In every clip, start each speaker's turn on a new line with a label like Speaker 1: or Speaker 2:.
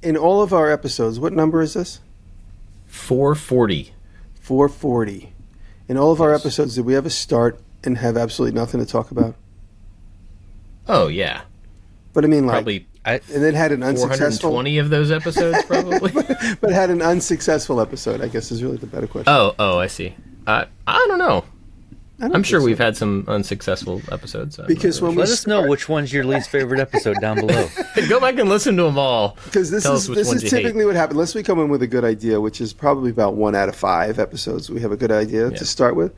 Speaker 1: in all of our episodes, what number is this?
Speaker 2: 440.
Speaker 1: 440. In all of our episodes, did we ever start and have absolutely nothing to talk about?
Speaker 2: Oh, yeah.
Speaker 1: But I mean, like,
Speaker 2: probably,
Speaker 1: and then had an unsuccessful
Speaker 2: 420 of those episodes, probably.
Speaker 1: but had an unsuccessful episode, I guess, is really the better question.
Speaker 2: Oh, I see. I don't know. I'm sure we've
Speaker 1: so.
Speaker 2: had some unsuccessful episodes.
Speaker 1: Because when
Speaker 3: Let us know which one's your least favorite episode down below.
Speaker 2: Go back and listen to them all.
Speaker 1: Because this is typically what happens. Unless we come in with a good idea, which is probably about 1 out of 5 episodes, we have a good idea to start with.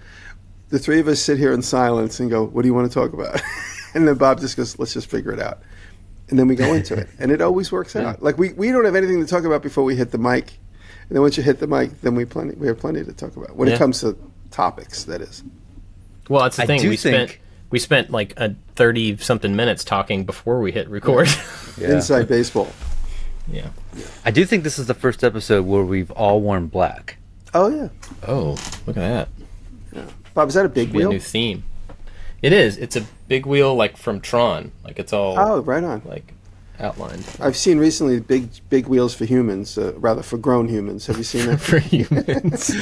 Speaker 1: The three of us sit here in silence and go, "What do you want to talk about?" And then Bob just goes, "Let's just figure it out." And then we go into it, and it always works out. Like we don't have anything to talk about before we hit the mic, and then once you hit the mic, then we have plenty to talk about when it comes to topics. That is.
Speaker 2: Well, that's the thing. We spent like 30-something minutes talking before we hit record.
Speaker 1: Yeah. Inside baseball.
Speaker 2: Yeah.
Speaker 3: I do think this is the first episode where we've all worn black.
Speaker 1: Oh yeah.
Speaker 2: Oh, look at that.
Speaker 1: Yeah. Bob, is that a big wheel?
Speaker 2: A new theme. It is. It's a big wheel, like from Tron. Like it's all.
Speaker 1: Oh, right on.
Speaker 2: Like outlined.
Speaker 1: I've seen recently big wheels for humans, rather for grown humans. Have you seen that?
Speaker 2: For humans.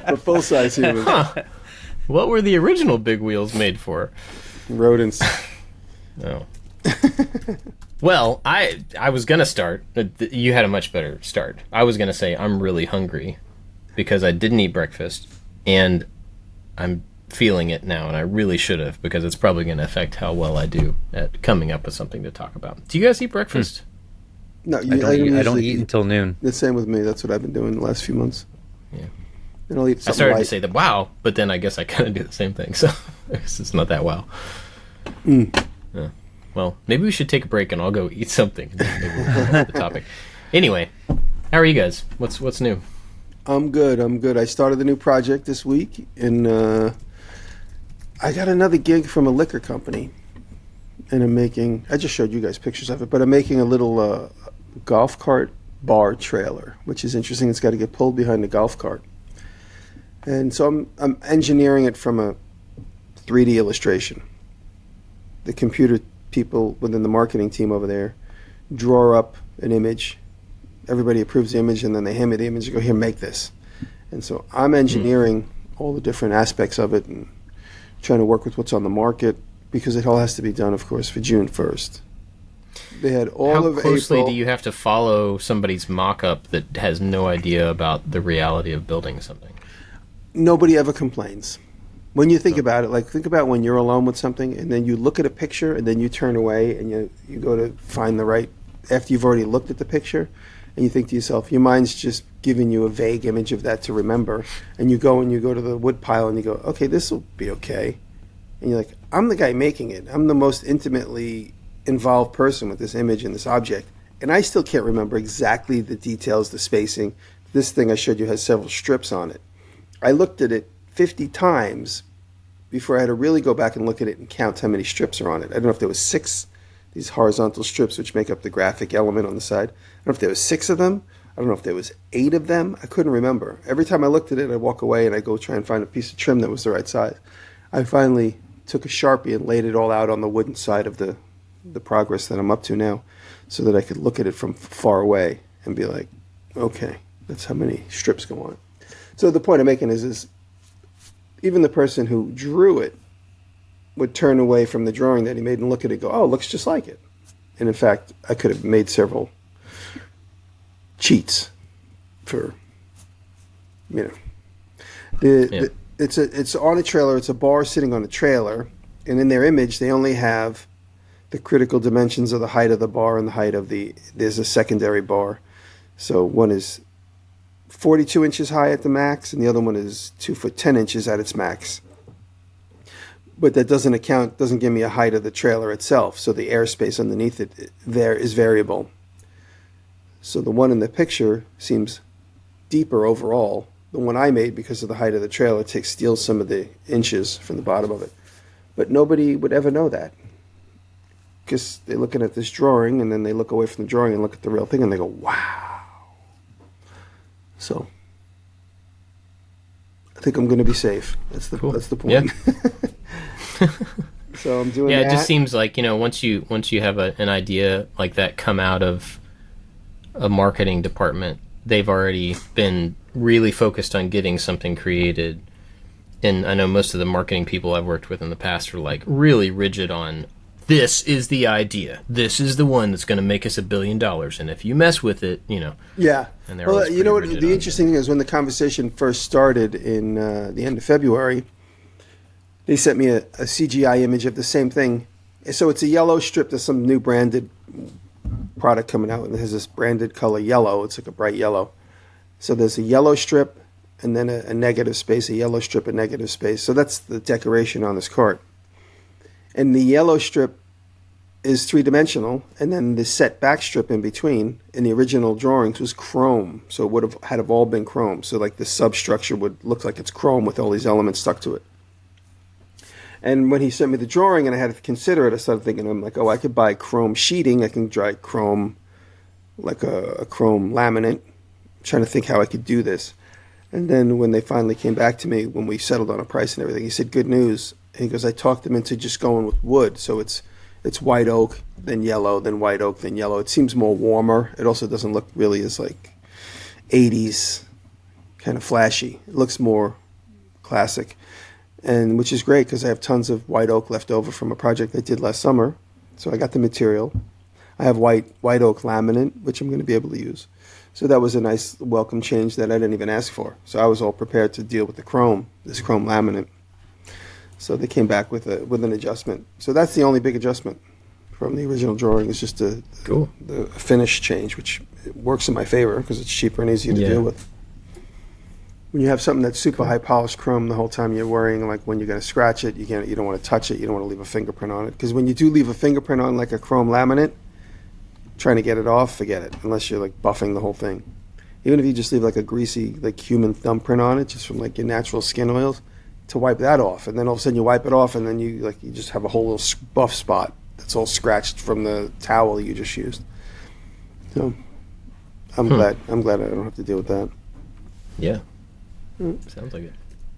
Speaker 1: For full-size humans.
Speaker 2: Huh. What were the original big wheels made for?
Speaker 1: Rodents.
Speaker 2: Oh. Well, I was going to start. You had a much better start. I was going to say I'm really hungry because I didn't eat breakfast, and I'm feeling it now, and I really should have because it's probably going to affect how well I do at coming up with something to talk about. Do you guys eat breakfast?
Speaker 1: No,
Speaker 3: I don't eat until noon.
Speaker 1: The same with me. That's what I've been doing the last few months.
Speaker 2: Yeah.
Speaker 1: And I'll eat
Speaker 2: I
Speaker 1: something
Speaker 2: started
Speaker 1: light.
Speaker 2: to say that wow, but then I guess I kind of do the same thing, so it's not that wow. Yeah. Well, maybe we should take a break and I'll go eat something. And then maybe we'll go on to the topic. Anyway, how are you guys? What's new?
Speaker 1: I'm good. I started a new project this week, and I got another gig from a liquor company, and I just showed you guys pictures of it, but I'm making a little golf cart bar trailer, which is interesting. It's got to get pulled behind the golf cart. And so I'm engineering it from a 3D illustration. The computer people within the marketing team over there draw up an image. Everybody approves the image, and then they hand me the image and go, "Here, make this." And so I'm engineering all the different aspects of it and trying to work with what's on the market, because it all has to be done, of course, for June 1st. They had all of April.
Speaker 2: How closely do you have to follow somebody's mock-up that has no idea about the reality of building something?
Speaker 1: Nobody ever complains. When you think about it, like think about when you're alone with something and then you look at a picture and then you turn away and you go to find the right, after you've already looked at the picture, and you think to yourself, your mind's just giving you a vague image of that to remember, and you go to the wood pile and you go, okay, this will be okay. And you're like, I'm the guy making it. I'm the most intimately involved person with this image and this object, and I still can't remember exactly the details, the spacing. This thing I showed you has several strips on it. I looked at it 50 times before I had to really go back and look at it and count how many strips are on it. I don't know if there was 6, these horizontal strips which make up the graphic element on the side. I don't know if there was 6 of them. I don't know if there was 8 of them. I couldn't remember. Every time I looked at it, I'd walk away and I'd go try and find a piece of trim that was the right size. I finally took a Sharpie and laid it all out on the wooden side of the progress that I'm up to now, so that I could look at it from far away and be like, okay, that's how many strips go on it. So the point I'm making is even the person who drew it would turn away from the drawing that he made and look at it and go, oh, it looks just like it. And in fact, I could have made several cheats for, it's on a trailer. It's a bar sitting on a trailer. And in their image, they only have the critical dimensions of the height of the bar and the height of there's a secondary bar. So one is 42 inches high at the max, and the other one is 2 foot 10 inches at its max. But that doesn't give me a height of the trailer itself, so the airspace underneath it there is variable. So the one in the picture seems deeper overall. The one I made, because of the height of the trailer, steals some of the inches from the bottom of it. But nobody would ever know that, because they're looking at this drawing, and then they look away from the drawing and look at the real thing, and they go, wow. So I think I'm going to be safe. That's the point.
Speaker 2: Yeah.
Speaker 1: So I'm doing that.
Speaker 2: Yeah, it just seems like, once you have an idea like that come out of a marketing department, they've already been really focused on getting something created. And I know most of the marketing people I've worked with in the past are like really rigid on, this is the idea. This is the one that's going to make us $1 billion. And if you mess with it,
Speaker 1: Yeah.
Speaker 2: And
Speaker 1: Well, you know what?
Speaker 2: rigid
Speaker 1: The
Speaker 2: on
Speaker 1: interesting thing is when the conversation first started in the end of February, they sent me a CGI image of the same thing. So it's a yellow strip. There's some new branded product coming out, and it has this branded color yellow. It's like a bright yellow. So there's a yellow strip and then a negative space, a yellow strip, a negative space. So that's the decoration on this cart. And the yellow strip is three-dimensional, and then the set back strip in between in the original drawings was chrome. So it would have had all been chrome. So like the substructure would look like it's chrome with all these elements stuck to it. And when he sent me the drawing and I had to consider it, I started thinking, I'm like, oh, I could buy chrome sheeting. I can dry chrome, like a chrome laminate. I'm trying to think how I could do this. And then when they finally came back to me, when we settled on a price and everything, he said, good news. And he goes, I talked them into just going with wood. So it's white oak, then yellow, then white oak, then yellow. It seems more warmer. It also doesn't look really as like 80s kind of flashy. It looks more classic. And which is great because I have tons of white oak left over from a project I did last summer. So I got the material. I have white oak laminate, which I'm going to be able to use. So that was a nice welcome change that I didn't even ask for. So I was all prepared to deal with this chrome laminate. So they came back with an adjustment. So that's the only big adjustment from the original drawing is just the finish change, which works in my favor because it's cheaper and easier to deal with. When you have something that's super high polished chrome the whole time, you're worrying like when you're going to scratch it, you don't want to touch it, you don't want to leave a fingerprint on it. Because when you do leave a fingerprint on like a chrome laminate, trying to get it off, forget it, unless you're like buffing the whole thing. Even if you just leave like a greasy like human thumbprint on it, just from like your natural skin oils, to wipe that off, and then all of a sudden you wipe it off, and then you just have a whole little buff spot that's all scratched from the towel you just used. So I'm glad I don't have to deal with that.
Speaker 2: Yeah. Sounds like it.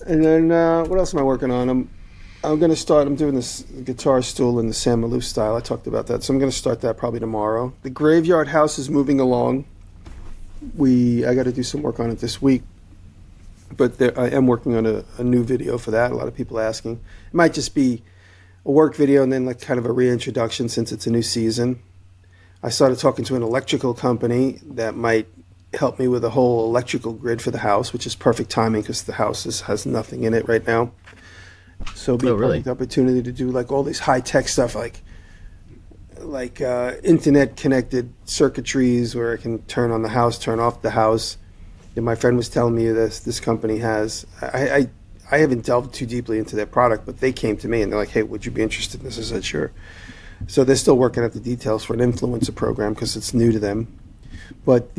Speaker 1: And then what else am I working on? I'm going to start. I'm doing this guitar stool in the Sam Maloof style. I talked about that, so I'm going to start that probably tomorrow. The Graveyard House is moving along. I got to do some work on it this week, but I am working on a new video for that. A lot of people asking. It might just be a work video and then like kind of a reintroduction since it's a new season. I started talking to an electrical company that might help me with a whole electrical grid for the house, which is perfect timing because the house has nothing in it right now. So it'll be a perfect opportunity to do like all this high tech stuff, like internet connected circuitries where I can turn on the house, turn off the house. And my friend was telling me this company has. I haven't delved too deeply into their product, but they came to me and they're like, "Hey, would you be interested in this?" I said, "Sure." So they're still working out the details for an influencer program because it's new to them. But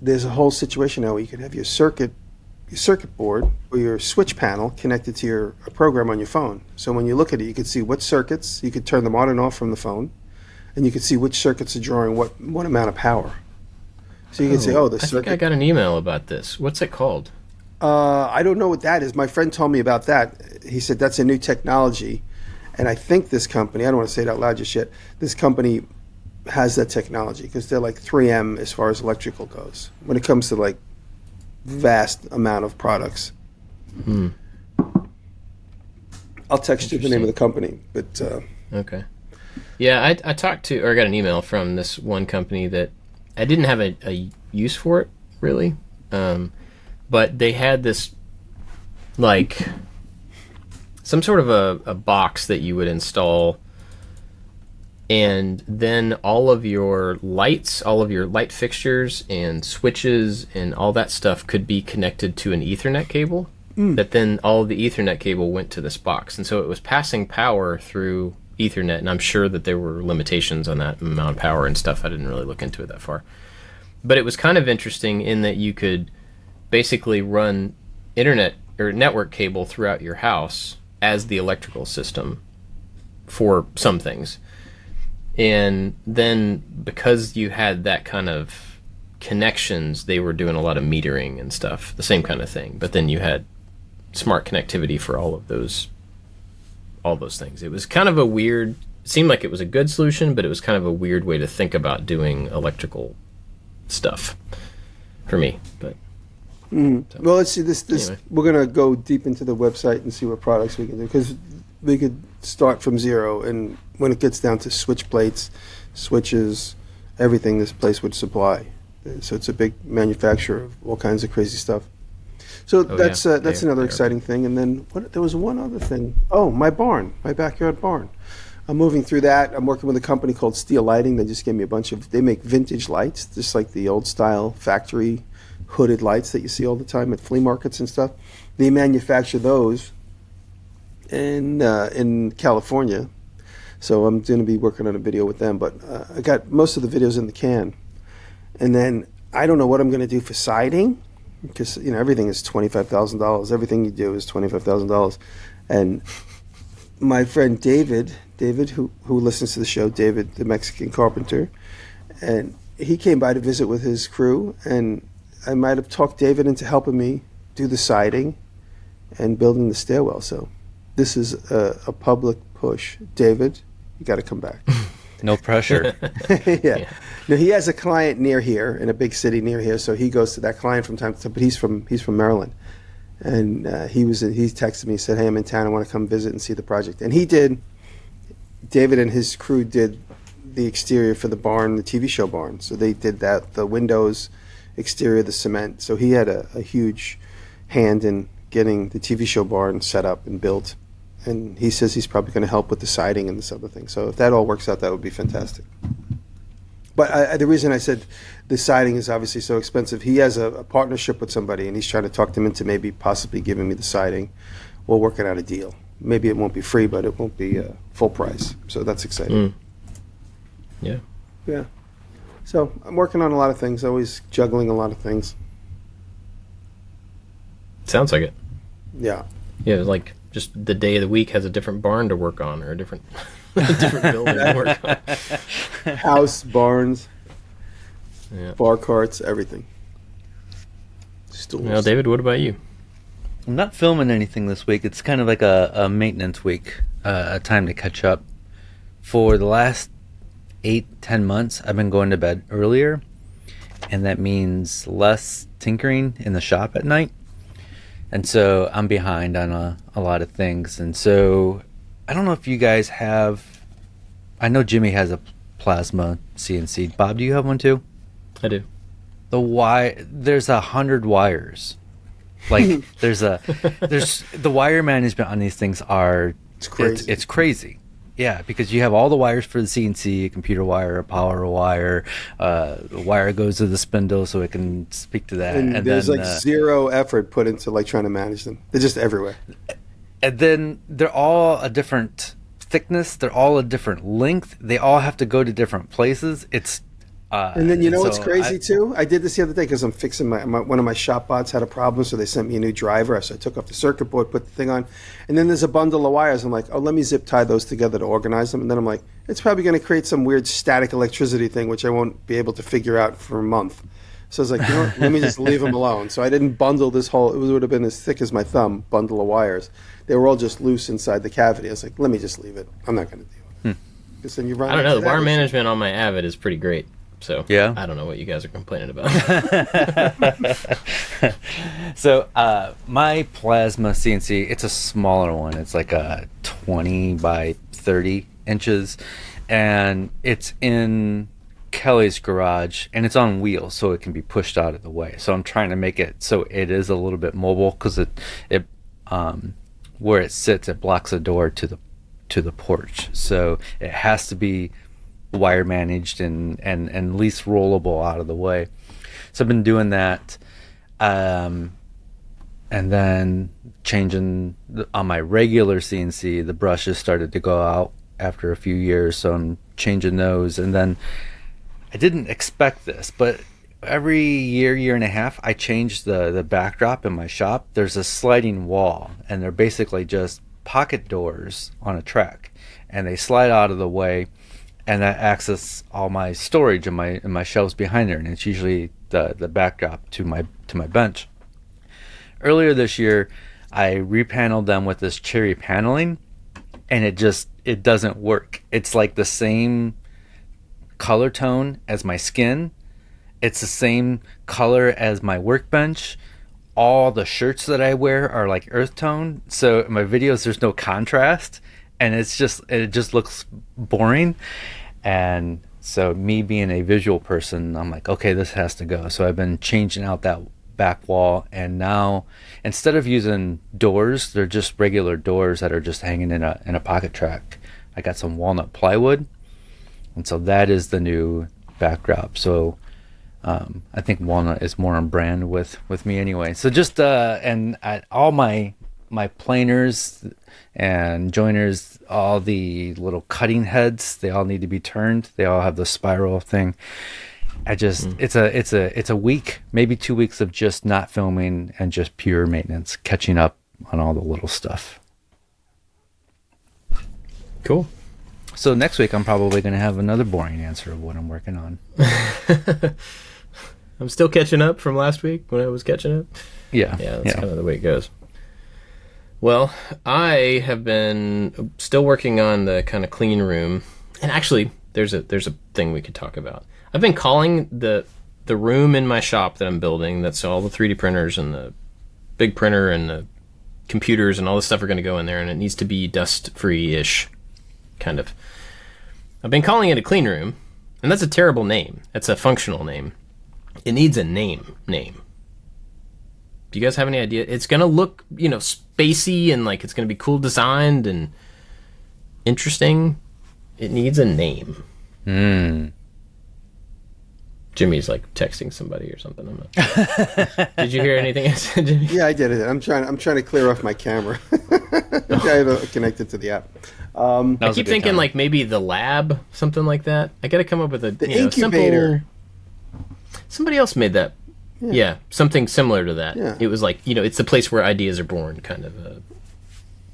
Speaker 1: there's a whole situation now where you can have your circuit board or your switch panel connected to your program on your phone. So when you look at it, you can see what circuits, you could turn them on and off from the phone, and you can see which circuits are drawing what amount of power. So you can say, the circuit.
Speaker 2: I think I got an email about this. What's it called?
Speaker 1: I don't know what that is. My friend told me about that. He said that's a new technology. And I think this company, I don't want to say it out loud just yet, this company has that technology because they're like 3M as far as electrical goes when it comes to like vast amount of products. I'll text you the name of the company, but
Speaker 2: okay. Yeah, I talked to, or I got an email from this one company that I didn't have a use for it really, but they had this like some sort of a box that you would install. And then all of your lights, all of your light fixtures and switches and all that stuff could be connected to an Ethernet cable. That then all of the Ethernet cable went to this box. And so it was passing power through Ethernet. And I'm sure that there were limitations on that amount of power and stuff. I didn't really look into it that far. But it was kind of interesting in that you could basically run internet or network cable throughout your house as the electrical system for some things. And then because you had that kind of connections, they were doing a lot of metering and stuff, the same kind of thing. But then you had smart connectivity for all those things. It was kind of a weird, it seemed like it was a good solution, but it was kind of a weird way to think about doing electrical stuff for me. But
Speaker 1: Well, let's see this.
Speaker 2: Anyway.
Speaker 1: We're gonna go deep into the website and see what products we can do, because we could start from zero. And when it gets down to switch plates, switches, everything, this place would supply. So it's a big manufacturer of all kinds of crazy stuff. So that's another exciting thing. And then there was one other thing. Oh, my barn, my backyard barn. I'm moving through that. I'm working with a company called Steel Lighting. They just gave me they make vintage lights, just like the old style factory hooded lights that you see all the time at flea markets and stuff. They manufacture those in California. So I'm going to be working on a video with them. But I got most of the videos in the can. And then I don't know what I'm going to do for siding, because everything is $25,000. Everything you do is $25,000. And my friend David, who listens to the show, David, the Mexican carpenter, and he came by to visit with his crew, and I might have talked David into helping me do the siding and building the stairwell. So this is a public push. David, you got to come back.
Speaker 3: No pressure.
Speaker 1: Yeah. Now, he has a client near here, in a big city near here, so he goes to that client from time to time, but he's from Maryland. And he texted me, said, hey, I'm in town, I want to come visit and see the project. And David and his crew did the exterior for the barn, the TV show barn. So they did that, the windows, exterior, the cement. So he had a huge hand in getting the TV show barn set up and built. And he says he's probably going to help with the siding and this other thing. So if that all works out, that would be fantastic. But the reason I said the siding is obviously so expensive, he has a partnership with somebody, and he's trying to talk them into maybe possibly giving me the siding. We're working out a deal. Maybe it won't be free, but it won't be full price. So that's exciting.
Speaker 2: Yeah.
Speaker 1: Yeah. So I'm working on a lot of things, always juggling a lot of things.
Speaker 2: Sounds like it.
Speaker 1: Yeah.
Speaker 2: Yeah, like just the day of the week has a different barn to work on, or a different building to work on.
Speaker 1: House, barns,
Speaker 2: Yeah.
Speaker 1: bar carts, everything. Stools.
Speaker 2: Well, David, what about you?
Speaker 3: I'm not filming anything this week. It's kind of like a maintenance week, a time to catch up. For the last 8-10 months, I've been going to bed earlier, and that means less tinkering in the shop at night. And so I'm behind on a lot of things. And so I don't know if you guys have... I know Jimmy has a plasma CNC. Bob, do you have one too?
Speaker 2: I do.
Speaker 3: There's 100 wires. Like there's the wire management on these things are
Speaker 1: crazy.
Speaker 3: It's crazy. Yeah, because you have all the wires for the CNC, a computer wire, a power wire, the wire goes to the spindle so it can speak to that.
Speaker 1: And there's
Speaker 3: then,
Speaker 1: zero effort put into trying to manage them. They're just everywhere.
Speaker 3: And then they're all a different thickness. They're all a different length. They all have to go to different places. It's
Speaker 1: and then what's crazy too? I did this the other day because I'm fixing one of my shop bots had a problem, so they sent me a new driver. So I took off the circuit board, put the thing on, and then there's a bundle of wires. I'm like, oh, let me zip tie those together to organize them. And then I'm like, it's probably going to create some weird static electricity thing, which I won't be able to figure out for a month. So I was like, what? Let me just leave them alone. So I didn't bundle this whole. It would have been as thick as my thumb bundle of wires. They were all just loose inside the cavity. I was like, let me just leave it. I'm not going to do it. Because then you run.
Speaker 2: I don't know. The bar
Speaker 1: issue.
Speaker 2: management on my Avid is pretty great. So
Speaker 3: Yeah.
Speaker 2: I don't know what you guys are complaining about.
Speaker 3: So my plasma CNC, it's a smaller one. It's like a 20 by 30 inches, and it's in Kelly's garage, and it's on wheels, so it can be pushed out of the way. So I'm trying to make it so it is a little bit mobile, because it where it sits, it blocks the door to the porch. So it has to be wire managed and least rollable out of the way. So I've been doing that, and then changing on my regular CNC. The brushes started to go out after a few years, so I'm changing those. And then I didn't expect this, but every year and a half, I change the backdrop in my shop. There's a sliding wall, and they're basically just pocket doors on a track, and they slide out of the way. And that access all my storage and my shelves behind there, and it's usually the backdrop to my bench. Earlier this year, I repaneled them with this cherry paneling, and it doesn't work. It's like the same color tone as my skin, It's the same color as my workbench. All the shirts that I wear are like earth tone. So in my videos, there's no contrast, and it just looks boring. And so me being a visual person, I'm like, okay, this has to go. So I've been changing out that back wall, and now instead of using doors, they're just regular doors that are just hanging in a pocket track. I got some walnut plywood, and so that is the new backdrop. So I think walnut is more on brand with me anyway. So just all my planers and joiners, all the little cutting heads, they all need to be turned. They all have the spiral thing. It's a week, maybe 2 weeks of just not filming and just pure maintenance, catching up on all the little stuff.
Speaker 2: Cool.
Speaker 3: So next week I'm probably going to have another boring answer of what I'm working on.
Speaker 2: I'm still catching up from last week when I was catching up.
Speaker 3: Yeah,
Speaker 2: that's kind of the way it goes. Well, I have been still working on the kind of clean room, and actually, there's a thing we could talk about. I've been calling the room in my shop that I'm building. That's all the 3D printers and the big printer and the computers and all this stuff are going to go in there, and it needs to be dust-free-ish, kind of. I've been calling it a clean room, and that's a terrible name. It's a functional name. It needs a name. Do you guys have any idea? It's going to look, spacey, and like it's going to be cool designed and interesting. It needs a name. Jimmy's like texting somebody or something. I'm not... Did you hear anything I said, Jimmy?
Speaker 1: Yeah, I did it. I'm trying to clear off my camera. I have it connected to the app.
Speaker 2: I keep thinking like maybe the lab, something like that. I got to come up with
Speaker 1: the incubator.
Speaker 2: Simple... Somebody else made that. Yeah, something similar to that.
Speaker 1: Yeah.
Speaker 2: It was like, it's the place where ideas are born, kind of a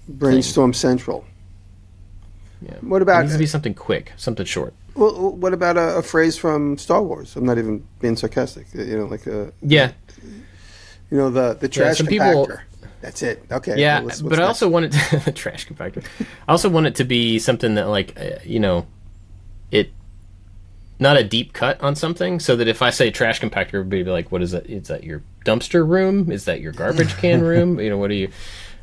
Speaker 1: Brainstorm Central.
Speaker 2: Yeah.
Speaker 1: What about...
Speaker 2: It needs to be something quick, something short.
Speaker 1: Well, what about a phrase from Star Wars? I'm not even being sarcastic.
Speaker 2: Yeah.
Speaker 1: The trash compactor. That's it. Okay.
Speaker 2: Yeah,
Speaker 1: what's
Speaker 2: but I also want it to... the trash compactor. I also want it to be something that, like, it... Not a deep cut on something, so that if I say trash compactor, everybody be like, what is that? Is that your dumpster room? Is that your garbage can room? What are you...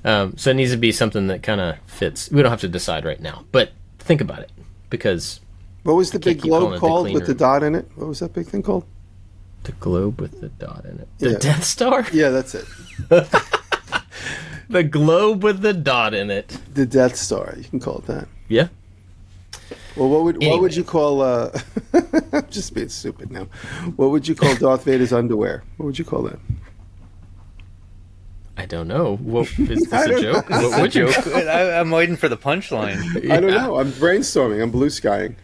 Speaker 2: so it needs to be something that kind of fits. We don't have to decide right now, but think about it, because...
Speaker 1: What was the big globe called with the dot in it? What was that big thing called?
Speaker 2: The globe with the dot in it. The Death Star?
Speaker 1: Yeah, that's it.
Speaker 2: The globe with the dot in it.
Speaker 1: The Death Star. You can call it that.
Speaker 2: Yeah.
Speaker 1: Well, what would you call... I'm just being stupid now. What would you call Darth Vader's underwear? What would you call that?
Speaker 2: I don't know. Is this a joke? What would you...
Speaker 3: I'm waiting for the punchline.
Speaker 1: I don't know. I'm brainstorming. I'm blue skying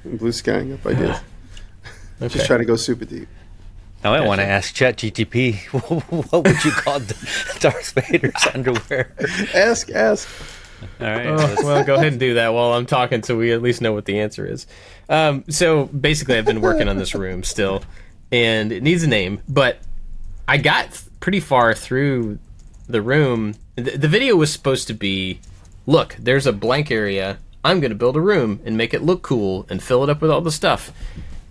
Speaker 1: up ideas.
Speaker 2: Okay.
Speaker 1: Just trying to go super deep.
Speaker 3: Now I want to ask ChatGTP, what would you call Darth Vader's underwear?
Speaker 1: Ask.
Speaker 3: All right.
Speaker 2: Well, go ahead and do that while I'm talking, so we at least know what the answer is. So basically, I've been working on this room still, and it needs a name. But I got pretty far through the room. The video was supposed to be, look, there's a blank area. I'm going to build a room and make it look cool and fill it up with all the stuff.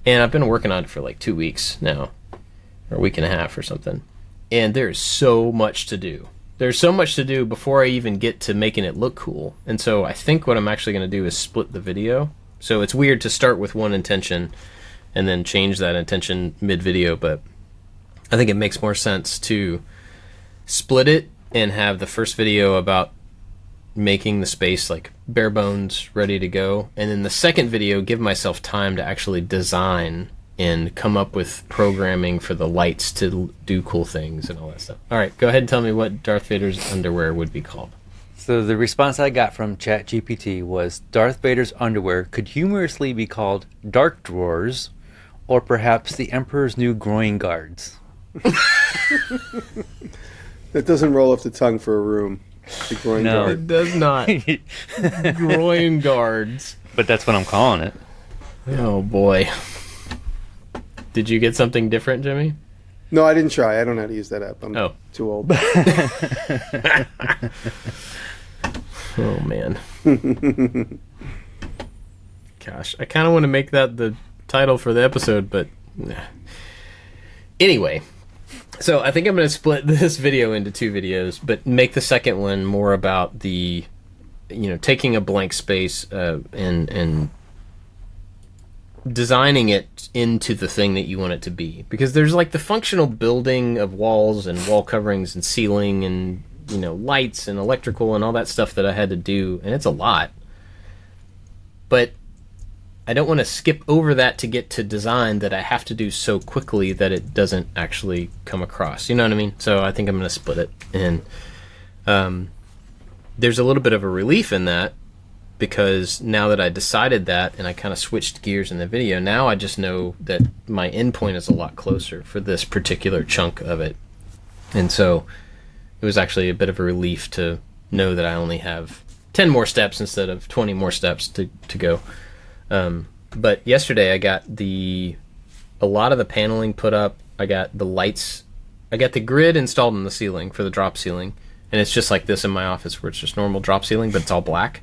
Speaker 2: And I've been working on it for like 2 weeks now, or a week and a half or something. And there's so much to do. There's so much to do before I even get to making it look cool. And so I think what I'm actually going to do is split the video. So it's weird to start with one intention and then change that intention mid-video, but I think it makes more sense to split it and have the first video about making the space like bare bones, ready to go. And then the second video, give myself time to actually design and come up with programming for the lights to do cool things and all that stuff. All right, go ahead and tell me what Darth Vader's underwear would be called.
Speaker 3: So the response I got from ChatGPT was Darth Vader's underwear could humorously be called Dark Drawers, or perhaps the Emperor's New Groin Guards.
Speaker 1: That doesn't roll off the tongue for a room. The groin guard.
Speaker 2: It does not. Groin guards.
Speaker 3: But that's what I'm calling it.
Speaker 2: Oh, boy. Did you get something different, Jimmy?
Speaker 1: No, I didn't try. I don't know how to use that app. I'm too old.
Speaker 2: Oh, man. Gosh, I kind of want to make that the title for the episode, but Anyway, so I think I'm going to split this video into 2 videos, but make the second one more about the, taking a blank space and designing it into the thing that you want it to be. Because there's like the functional building of walls and wall coverings and ceiling and, lights and electrical and all that stuff that I had to do, and it's a lot. But I don't want to skip over that to get to design that I have to do so quickly that it doesn't actually come across. You know what I mean? So I think I'm going to split it. And there's a little bit of a relief in that, because now that I decided that and I kind of switched gears in the video, now I just know that my endpoint is a lot closer for this particular chunk of it. And so it was actually a bit of a relief to know that I only have 10 more steps instead of 20 more steps to go. But yesterday I got a lot of the paneling put up. I got the lights. I got the grid installed in the ceiling for the drop ceiling. And it's just like this in my office where it's just normal drop ceiling, but it's all black.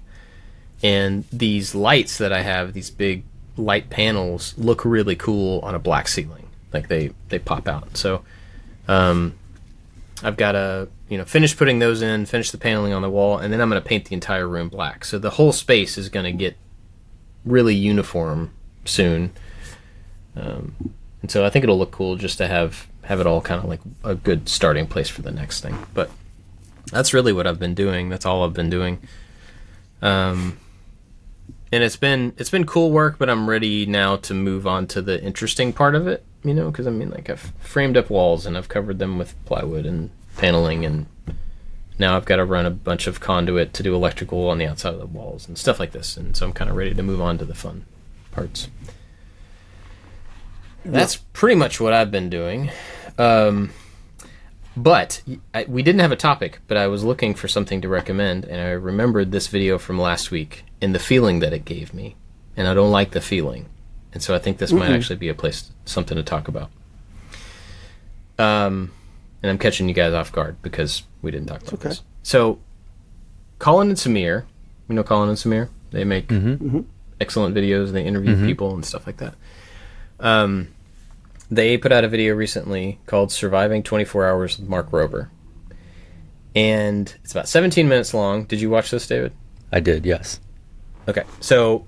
Speaker 2: And these lights that I have, these big light panels, look really cool on a black ceiling. Like they pop out. So I've got to finish putting those in, finish the paneling on the wall, and then I'm going to paint the entire room black. So the whole space is going to get really uniform soon. And so I think it'll look cool just to have it all kind of like a good starting place for the next thing. But that's really what I've been doing. That's all I've been doing. And it's been cool work, but I'm ready now to move on to the interesting part of it, because I've framed up walls and I've covered them with plywood and paneling, and now I've got to run a bunch of conduit to do electrical on the outside of the walls and stuff like this. And so I'm kind of ready to move on to the fun parts. That's pretty much what I've been doing. But we didn't have a topic, but I was looking for something to recommend, and I remembered this video from last week and the feeling that it gave me. And I don't like the feeling. And so I think this might actually be something to talk about. And I'm catching you guys off guard because we didn't talk about this. So, Colin and Samir, Colin and Samir? They make excellent videos, and they interview people and stuff like that. They put out a video recently called Surviving 24 Hours with Mark Rober. And it's about 17 minutes long. Did you watch this, David?
Speaker 3: I did, yes.
Speaker 2: Okay, so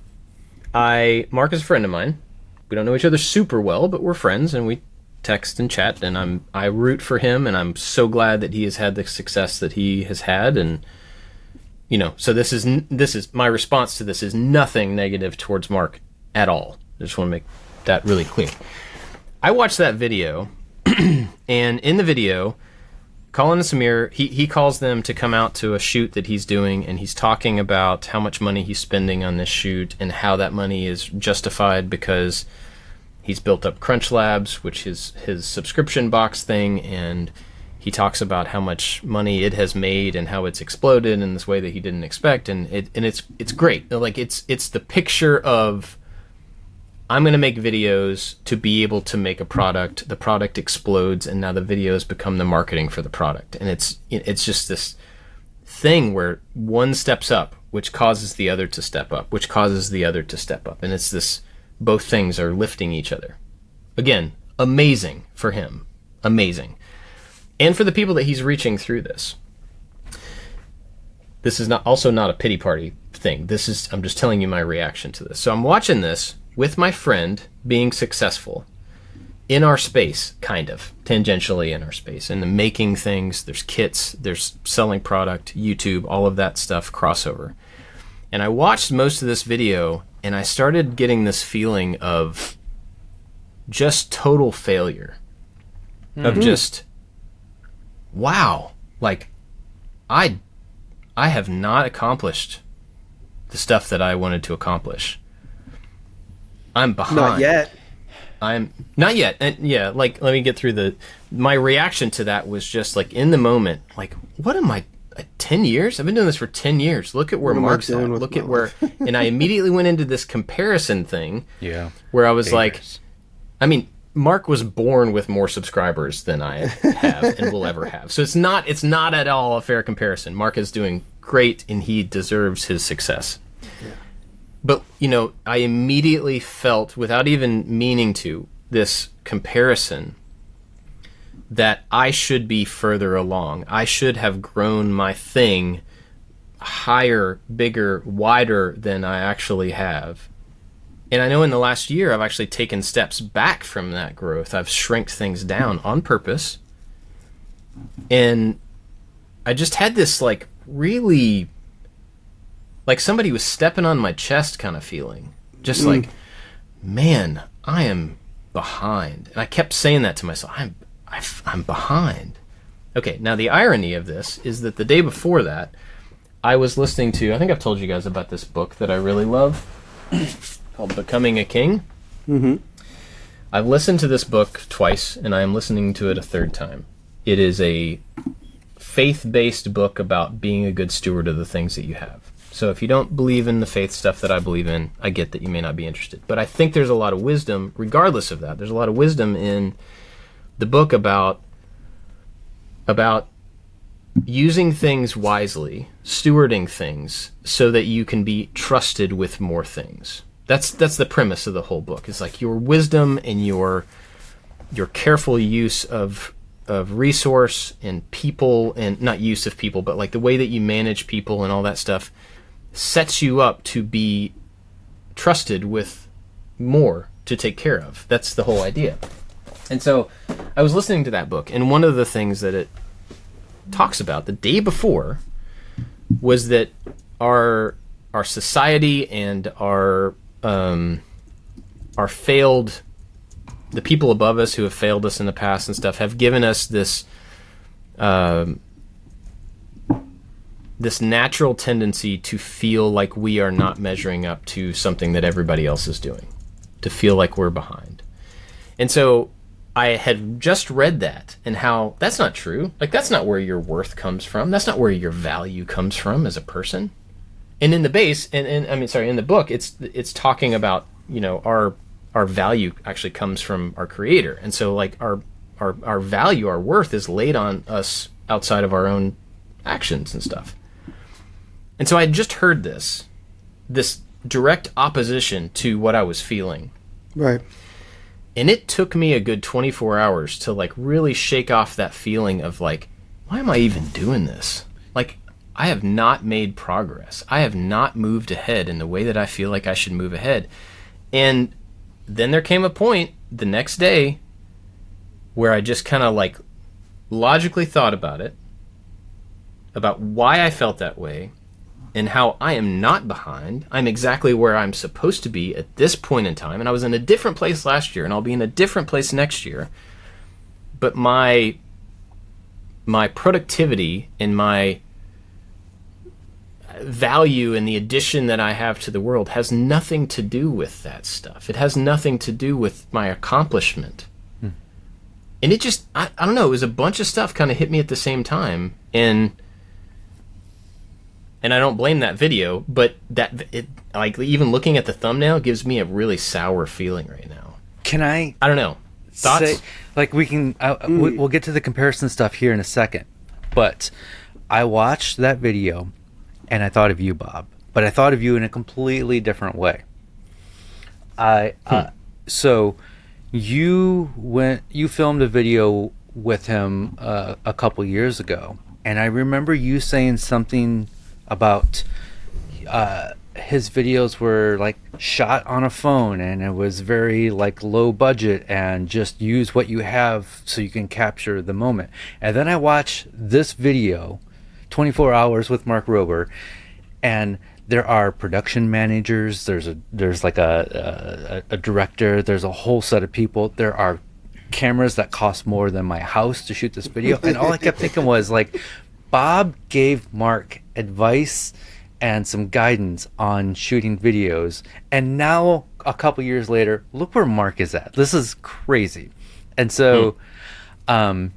Speaker 2: Mark is a friend of mine. We don't know each other super well, but we're friends, and we text and chat, and I root for him, and I'm so glad that he has had the success that he has had. And so this is my response to this is nothing negative towards Mark at all. I just want to make that really clear. I watched that video, and in the video, Colin and Samir, he calls them to come out to a shoot that he's doing, and he's talking about how much money he's spending on this shoot and how that money is justified because he's built up Crunch Labs, which is his subscription box thing, and he talks about how much money it has made and how it's exploded in this way that he didn't expect, and it's great. Like it's the picture of, I'm going to make videos to be able to make a product. The product explodes, and now the videos become the marketing for the product. And it's just this thing where one steps up, which causes the other to step up, which causes the other to step up. And it's this, both things are lifting each other. Again, amazing for him. Amazing. And for the people that he's reaching through this. This is also not a pity party thing. I'm just telling you my reaction to this. So I'm watching this with my friend being successful in our space, kind of, tangentially in our space, and making things. There's kits, there's selling product, YouTube, all of that stuff, crossover. And I watched most of this video, and I started getting this feeling of just total failure. Of just, wow, like, I have not accomplished the stuff that I wanted to accomplish. I'm behind.
Speaker 1: Not yet.
Speaker 2: I'm not yet. And yeah, like, let me get through my reaction to that was just like, in the moment, like, what am I, 10 years? I've been doing this for 10 years. Look at where Mark's at. Look at where, and I immediately went into this comparison thing. Yeah. Where I was like, I mean, Mark was born with more subscribers than I have and will ever have. So it's not at all a fair comparison. Mark is doing great, and he deserves his success. Yeah. But, I immediately felt, without even meaning to, this comparison that I should be further along. I should have grown my thing higher, bigger, wider than I actually have. And I know in the last year I've actually taken steps back from that growth. I've shrinked things down on purpose. And I just had this like really like somebody was stepping on my chest kind of feeling. Just like, man, I am behind. And I kept saying that to myself. I'm behind. Okay, now the irony of this is that the day before that, I was listening to, I think I've told you guys about this book that I really love called Becoming a King.
Speaker 1: Mm-hmm.
Speaker 2: I've listened to this book twice, and I am listening to it a third time. It is a faith-based book about being a good steward of the things that you have. So if you don't believe in the faith stuff that I believe in, I get that you may not be interested. But I think there's a lot of wisdom, regardless of that. There's a lot of wisdom in the book about using things wisely, stewarding things so that you can be trusted with more things. That's the premise of the whole book. It's like your wisdom and your careful use of resource and people, and not use of people, but like the way that you manage people and all that stuff sets you up to be trusted with more to take care of. That's the whole idea. And so I was listening to that book, and one of the things that it talks about the day before was that our society and our failed, the people above us who have failed us in the past and stuff have given us this this natural tendency to feel like we are not measuring up to something that everybody else is doing, to feel like we're behind. And so I had just read that, and how that's not true. Like, that's not where your worth comes from. That's not where your value comes from as a person. And in the base, in the book, it's talking about, you know, our value actually comes from our Creator. And so like our value, our worth is laid on us outside of our own actions and stuff. And so I had just heard this direct opposition to what I was feeling.
Speaker 1: Right.
Speaker 2: And it took me a good 24 hours to like really shake off that feeling of like, why am I even doing this? Like, I have not made progress. I have not moved ahead in the way that I feel like I should move ahead. And then there came a point the next day where I just kind of like logically thought about it, about why I felt that way, and how I am not behind. I'm exactly where I'm supposed to be at this point in time. And I was in a different place last year, and I'll be in a different place next year. But my productivity and my value and the addition that I have to the world has nothing to do with that stuff. It has nothing to do with my accomplishment. And it just, I don't know, it was a bunch of stuff kind of hit me at the same time. And I don't blame that video, but like even looking at the thumbnail gives me a really sour feeling right now.
Speaker 3: Can I
Speaker 2: don't know. Thoughts?
Speaker 3: say, like, we can, we'll get to the comparison stuff here in a second, but I watched that video and I thought of you, Bob, but I thought of you in a completely different way. So you filmed a video with him a couple years ago, and I remember you saying something about his videos were like shot on a phone, and it was very like low budget, and just use what you have so you can capture the moment. And then I watched this video, 24 Hours with Mark Rober, and there are production managers, there's like a director, there's a whole set of people, there are cameras that cost more than my house to shoot this video. And all I kept thinking was like, Bob gave Mark advice and some guidance on shooting videos, and now a couple years later, look where Mark is at. This is crazy. And so and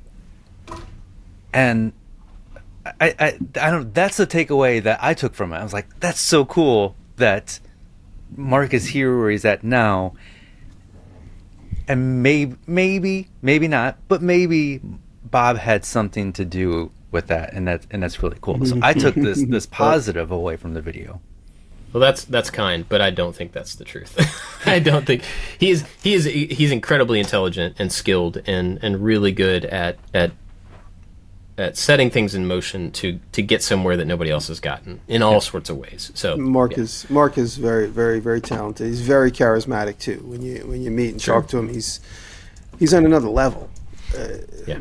Speaker 3: I don't, that's the takeaway that I took from it. I was like, that's so cool that Mark is here where he's at now. And maybe not, but maybe Bob had something to do with that, and that's really cool. So I took this positive away from the video.
Speaker 2: Well, that's kind, but I don't think that's the truth. I don't think he's incredibly intelligent and skilled and really good at setting things in motion to get somewhere that nobody else has gotten in all sorts of ways. So
Speaker 1: Mark is very, very, very talented. He's very charismatic too. When you meet and talk to him, he's on another level.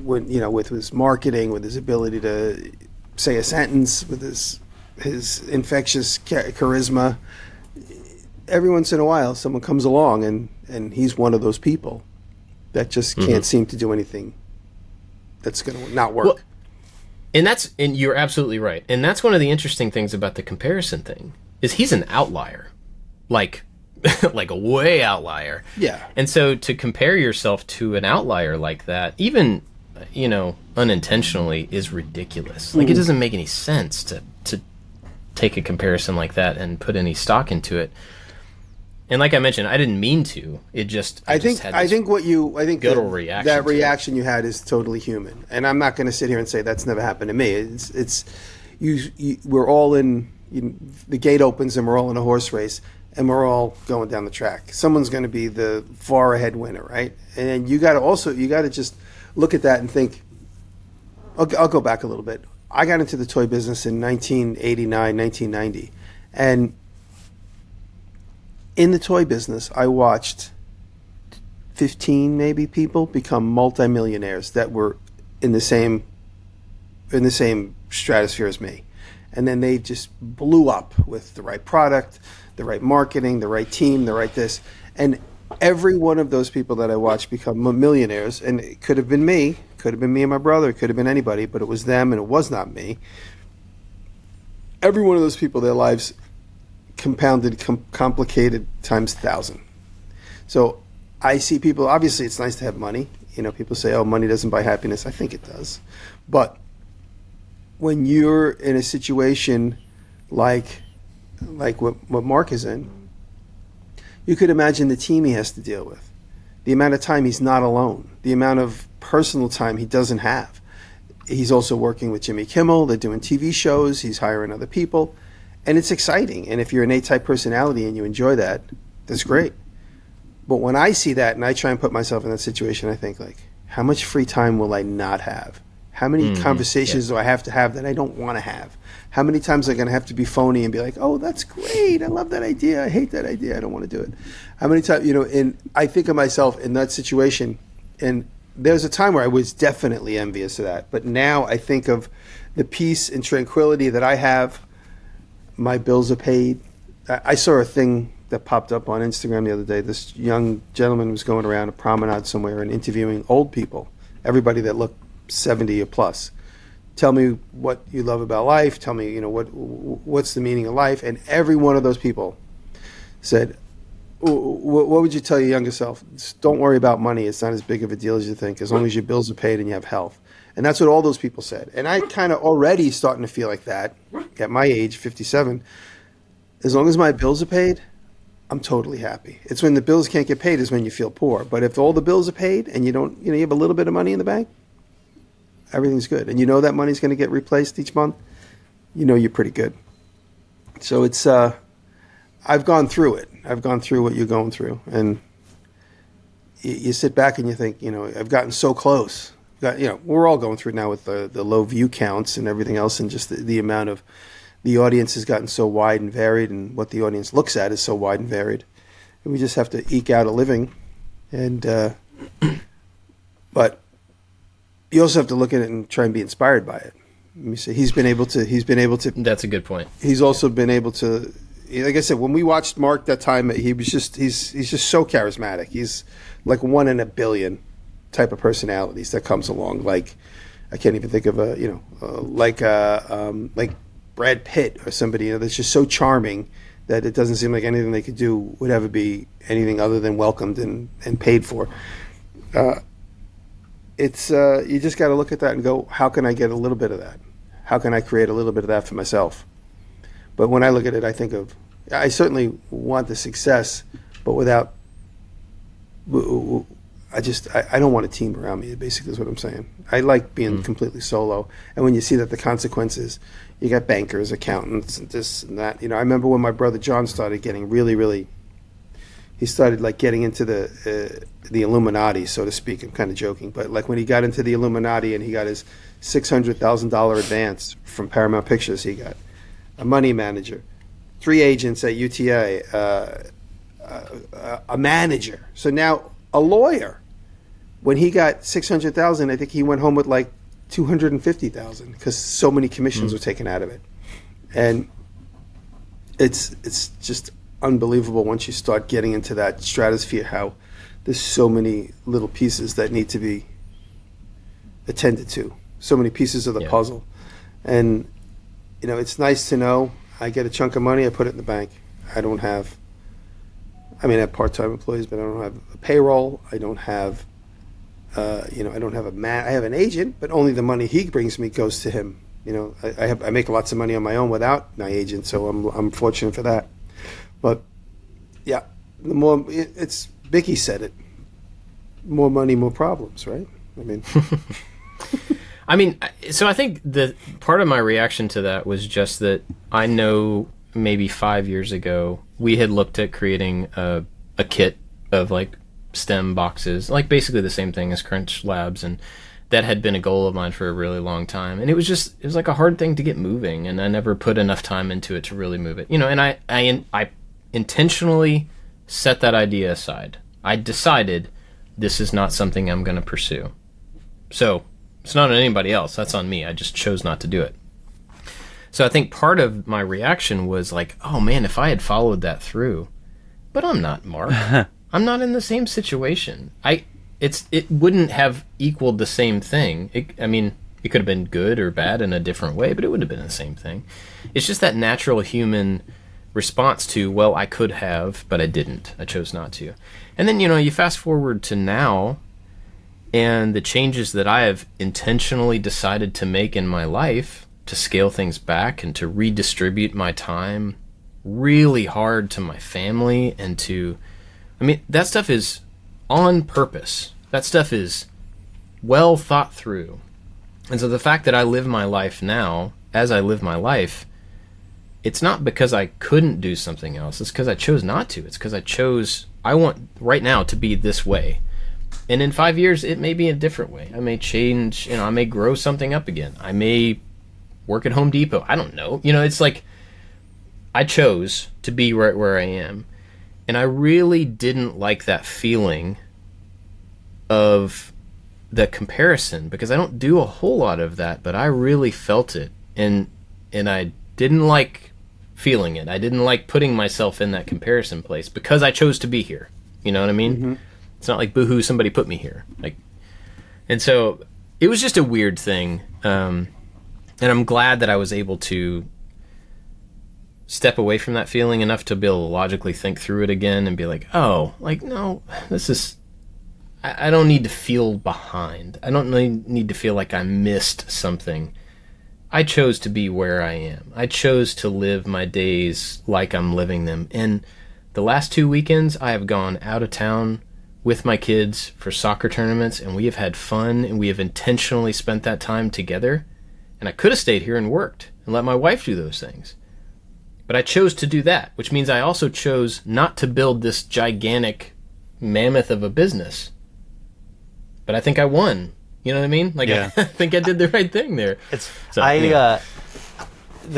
Speaker 1: When with his marketing, with his ability to say a sentence, with his infectious charisma. Every once in a while, someone comes along, and he's one of those people that just can't seem to do anything that's going to not work.
Speaker 2: Well, and you're absolutely right. And that's one of the interesting things about the comparison thing is he's an outlier, like a way outlier.
Speaker 1: Yeah.
Speaker 2: And so to compare yourself to an outlier like that, even unintentionally, is ridiculous. Like it doesn't make any sense to take a comparison like that and put any stock into it. And like I mentioned, I didn't mean to. It just
Speaker 1: I think
Speaker 2: guttural reaction.
Speaker 1: That reaction you had is totally human, and I'm not going to sit here and say that's never happened to me. It's we're all in. The gate opens and we're all in a horse race, and we're all going down the track. Someone's going to be the far ahead winner, right? And you got to just look at that and think. I'll go back a little bit. I got into the toy business in 1989, 1990, and in the toy business, I watched 15 maybe people become multimillionaires that were in the same stratosphere as me, and then they just blew up with the right product, the right marketing, the right team, the right this, and every one of those people that I watched become millionaires, and it could have been me. Could have been me and my brother. It could have been anybody, but it was them, and it was not me. Every one of those people, their lives compounded, complicated times 1,000. So I see people. Obviously, it's nice to have money. People say, "Oh, money doesn't buy happiness." I think it does, but when you're in a situation like what Mark is in, you could imagine the team he has to deal with, the amount of time he's not alone, the amount of personal time he doesn't have. He's also working with Jimmy Kimmel. They're doing TV shows. He's hiring other people. And it's exciting. And if you're an A-type personality and you enjoy that, that's great. But when I see that and I try and put myself in that situation, I think, like, how much free time will I not have? How many conversations do I have to have that I don't want to have? How many times am I going to have to be phony and be like, "Oh, that's great. I love that idea. I hate that idea. I don't want to do it." How many times, and I think of myself in that situation, and there's a time where I was definitely envious of that. But now I think of the peace and tranquility that I have. My bills are paid. I saw a thing that popped up on Instagram the other day. This young gentleman was going around a promenade somewhere and interviewing old people, everybody that looked 70 or plus. Tell me what you love about life. Tell me, what's the meaning of life? And every one of those people said, what would you tell your younger self? Just don't worry about money. It's not as big of a deal as you think, as long as your bills are paid and you have health. And that's what all those people said. And I kind of already starting to feel like that at my age, 57. As long as my bills are paid, I'm totally happy. It's when the bills can't get paid is when you feel poor. But if all the bills are paid and you don't, you have a little bit of money in the bank, everything's good. And that money's going to get replaced each month, you're pretty good. So it's, I've gone through it. I've gone through what you're going through. And you sit back and you think, I've gotten so close. We're all going through now with the low view counts and everything else, and just the amount of the audience has gotten so wide and varied, and what the audience looks at is so wide and varied. And we just have to eke out a living. And but you also have to look at it and try and be inspired by it. Let me say he's been able to.
Speaker 2: That's a good point.
Speaker 1: He's also been able to. Like I said, when we watched Mark that time, he's just so charismatic. He's like one in a billion type of personalities that comes along. Like I can't even think of like Brad Pitt or somebody that's just so charming that it doesn't seem like anything they could do would ever be anything other than welcomed and paid for. It's you just got to look at that and go, how can I get a little bit of that? How can I create a little bit of that for myself? But when I look at it, I think of, I certainly want the success, but without, I don't want a team around me. Basically, is what I'm saying. I like being completely solo. And when you see that the consequences, you got bankers, accountants, and this and that. I remember when my brother John started getting really. He started like getting into the Illuminati, so to speak. I'm kind of joking, but like when he got into the Illuminati and he got his $600,000 advance from Paramount Pictures, he got a money manager, 3 agents at UTA, a manager. So now a lawyer. When he got $600,000, I think he went home with like $250,000 because so many commissions were taken out of it, and it's just unbelievable once you start getting into that stratosphere how there's so many little pieces that need to be attended to, so many pieces of the puzzle. And it's nice to know I get a chunk of money, I put it in the bank. I have part-time employees, but I don't have a payroll. I don't have I don't have I have an agent, but only the money he brings me goes to him. I make lots of money on my own without my agent, so I'm fortunate for that. But yeah, the more it's Vicky said it, more money, more problems, right?
Speaker 2: So I think the part of my reaction to that was just that I know maybe 5 years ago we had looked at creating a kit of like STEM boxes, like basically the same thing as Crunch Labs, and that had been a goal of mine for a really long time. And it was like a hard thing to get moving, and I never put enough time into it to really move it. And I intentionally set that idea aside. I decided this is not something I'm going to pursue. So it's not on anybody else. That's on me. I just chose not to do it. So I think part of my reaction was like, oh man, if I had followed that through. But I'm not Mark. I'm not in the same situation. It wouldn't have equaled the same thing. It could have been good or bad in a different way, but it would have been the same thing. It's just that natural human response to, well, I could have, but I didn't. I chose not to. And then, you fast forward to now, and the changes that I have intentionally decided to make in my life to scale things back and to redistribute my time really hard to my family and to, that stuff is on purpose. That stuff is well thought through. And so the fact that I live my life now, as I live my life, it's not because I couldn't do something else. It's because I chose not to. It's because I want right now to be this way. And in 5 years, it may be a different way. I may change, I may grow something up again. I may work at Home Depot. I don't know. It's like I chose to be right where I am. And I really didn't like that feeling of the comparison, because I don't do a whole lot of that, but I really felt it. And I didn't like feeling it. I didn't like putting myself in that comparison place because I chose to be here. You know what I mean? Mm-hmm. It's not like, boohoo, somebody put me here. And so it was just a weird thing. And I'm glad that I was able to step away from that feeling enough to be able to logically think through it again and be like, oh, no, I don't need to feel behind. I don't need to feel like I missed something. I chose to be where I am. I chose to live my days like I'm living them. And the last 2 weekends, I have gone out of town with my kids for soccer tournaments, and we have had fun, and we have intentionally spent that time together. And I could have stayed here and worked and let my wife do those things. But I chose to do that, which means I also chose not to build this gigantic mammoth of a business. But I think I won. You know what I mean? Yeah. I think I did the right thing there.
Speaker 3: The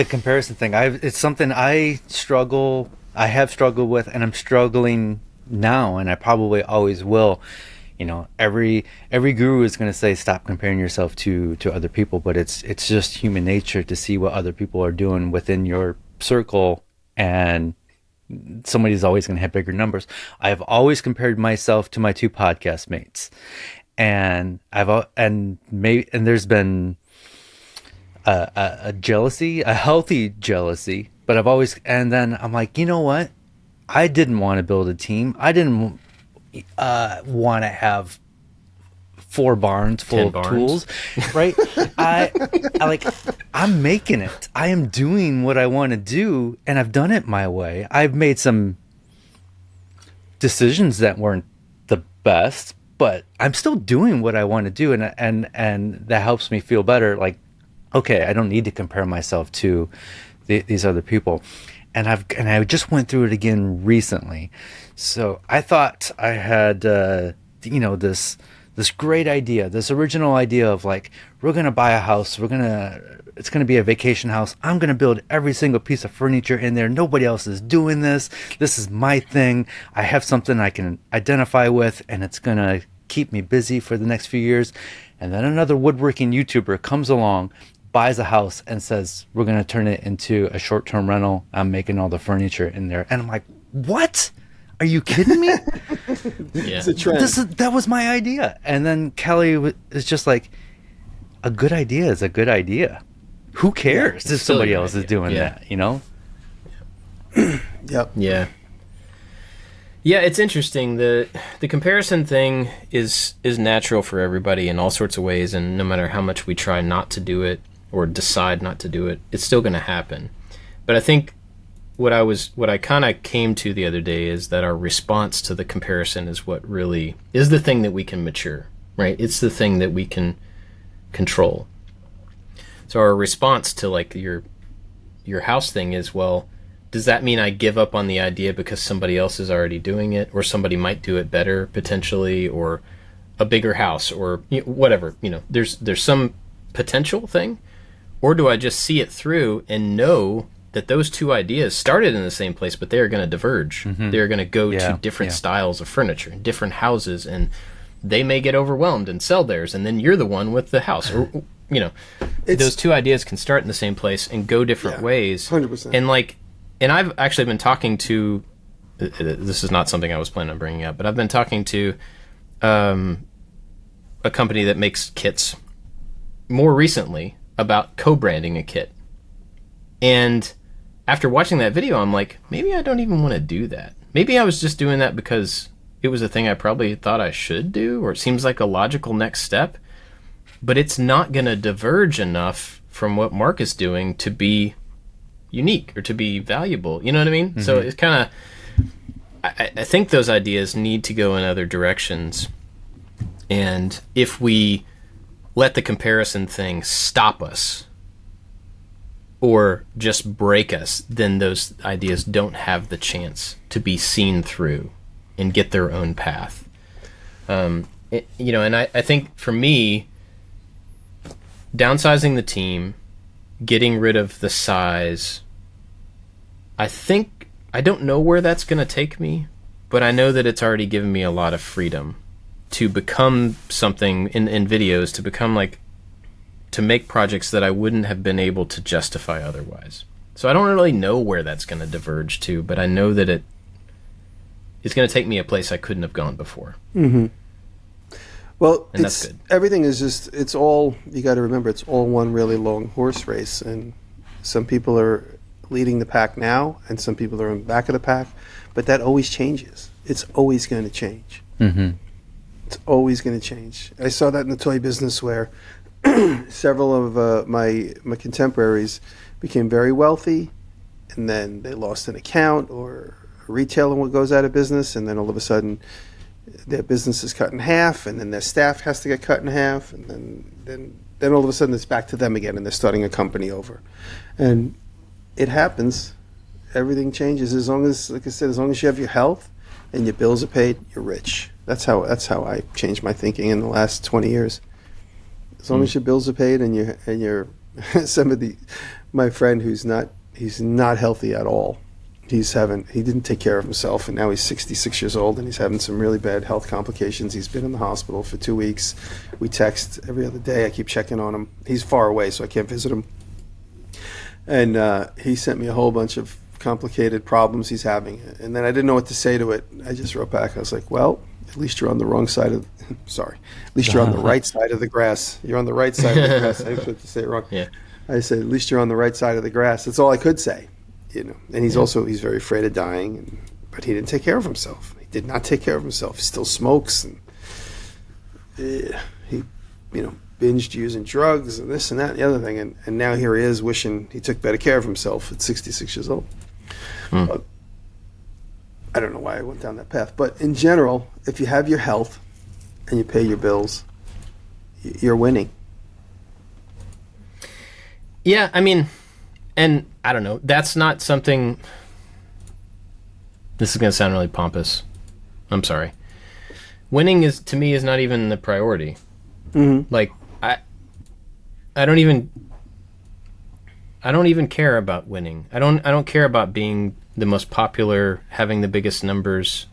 Speaker 3: comparison thing, it's something I have struggled with, and I'm struggling now, and I probably always will. Every guru is going to say stop comparing yourself to other people, but it's just human nature to see what other people are doing within your circle, and somebody's always going to have bigger numbers. I've always compared myself to my 2 podcast mates, and there's been a jealousy, a healthy jealousy, but and then I'm like, you know what? I didn't want to build a team. I didn't want to have 4 barns full of tools, right? I'm making it. I am doing what I want to do, and I've done it my way. I've made some decisions that weren't the best, but I'm still doing what I want to do, and that helps me feel better. Like, okay, I don't need to compare myself to these other people. And I just went through it again recently. So I thought I had this great idea, this original idea of like, we're gonna buy a house, it's gonna be a vacation house. I'm gonna build every single piece of furniture in there. Nobody else is doing this. This is my thing. I have something I can identify with, and it's gonna keep me busy for the next few years. And then another woodworking YouTuber comes along, buys a house, and says, we're going to turn it into a short-term rental. I'm making all the furniture in there. And I'm like, what? Are you kidding me?
Speaker 2: Yeah.
Speaker 1: It's a trend.
Speaker 3: That was my idea. And then Kelly is just like, a good idea is a good idea. Who cares if somebody else is doing that, you know?
Speaker 1: Yep.
Speaker 2: Yeah. Yeah, it's interesting. The comparison thing is natural for everybody in all sorts of ways, and no matter how much we try not to do it or decide not to do it, it's still going to happen. But I think what I kind of came to the other day is that our response to the comparison is what really is the thing that we can mature, right? It's the thing that we can control. So our response to like your house thing is, well, does that mean I give up on the idea because somebody else is already doing it, or somebody might do it better potentially, or a bigger house, or whatever, there's some potential thing? Or do I just see it through and know that those two ideas started in the same place, but they are going to diverge. Mm-hmm. They're going to go to different styles of furniture, different houses, and they may get overwhelmed and sell theirs, and then you're the one with the house. Or, those two ideas can start in the same place and go different ways.
Speaker 1: 100%.
Speaker 2: And I've actually been talking to, this is not something I was planning on bringing up, but I've been talking to a company that makes kits more recently about co-branding a kit. And after watching that video, I'm like, maybe I don't even want to do that. Maybe I was just doing that because it was a thing I probably thought I should do, or it seems like a logical next step, but it's not going to diverge enough from what Mark is doing to be unique or to be valuable. You know what I mean? Mm-hmm. So it's kind of, I think those ideas need to go in other directions. And if we let the comparison thing stop us or just break us, then those ideas don't have the chance to be seen through and get their own path. And I think for me, downsizing the team, getting rid of the size, I don't know where that's going to take me, but I know that it's already given me a lot of freedom to become something in videos, to become to make projects that I wouldn't have been able to justify otherwise. So I don't really know where that's going to diverge to, but I know that it's going to take me a place I couldn't have gone before.
Speaker 1: Mm-hmm. Well,
Speaker 2: and that's good.
Speaker 1: Everything is just, it's all, you got to remember, it's all one really long horse race. And some people are leading the pack now, and some people are in the back of the pack, but that always changes. It's always going to change.
Speaker 3: Mm-hmm.
Speaker 1: It's always going to change. I saw that in the toy business where several of my contemporaries became very wealthy, and then they lost an account, or a retailer goes out of business, and then all of a sudden their business is cut in half, and then their staff has to get cut in half, and then all of a sudden it's back to them again, and they're starting a company over. And it happens. Everything changes. As long as, like I said, as long as you have your health and your bills are paid, you're rich. That's how I changed my thinking in the last 20 years. As long as your bills are paid and you're my friend he's not healthy at all. He didn't take care of himself, and now he's 66 years old, and he's having some really bad health complications. He's been in the hospital for 2 weeks. We text every other day. I keep checking on him. He's far away, so I can't visit him. And he sent me a whole bunch of complicated problems he's having, and then I didn't know what to say to it. I just wrote back. I was like, well, at least you're on the wrong side of at least you're on the right side of the grass. You're on the right side of the grass. I have to say it wrong.
Speaker 2: Yeah.
Speaker 1: I said, at least you're on the right side of the grass. That's all I could say. And he's he's very afraid of dying, but he didn't take care of himself. He did not take care of himself. He still smokes, and he binged using drugs and this and that and the other thing, and now here he is wishing he took better care of himself at 66 years old. But I don't know why I went down that path, but in general, if you have your health and you pay your bills, you're winning.
Speaker 2: Yeah, I mean, and I don't know. That's not something. This is going to sound really pompous. I'm sorry. Winning is, to me, is not even the priority.
Speaker 1: Mm-hmm.
Speaker 2: Like, I don't even care about winning. I don't care about being the most popular, having the biggest numbers.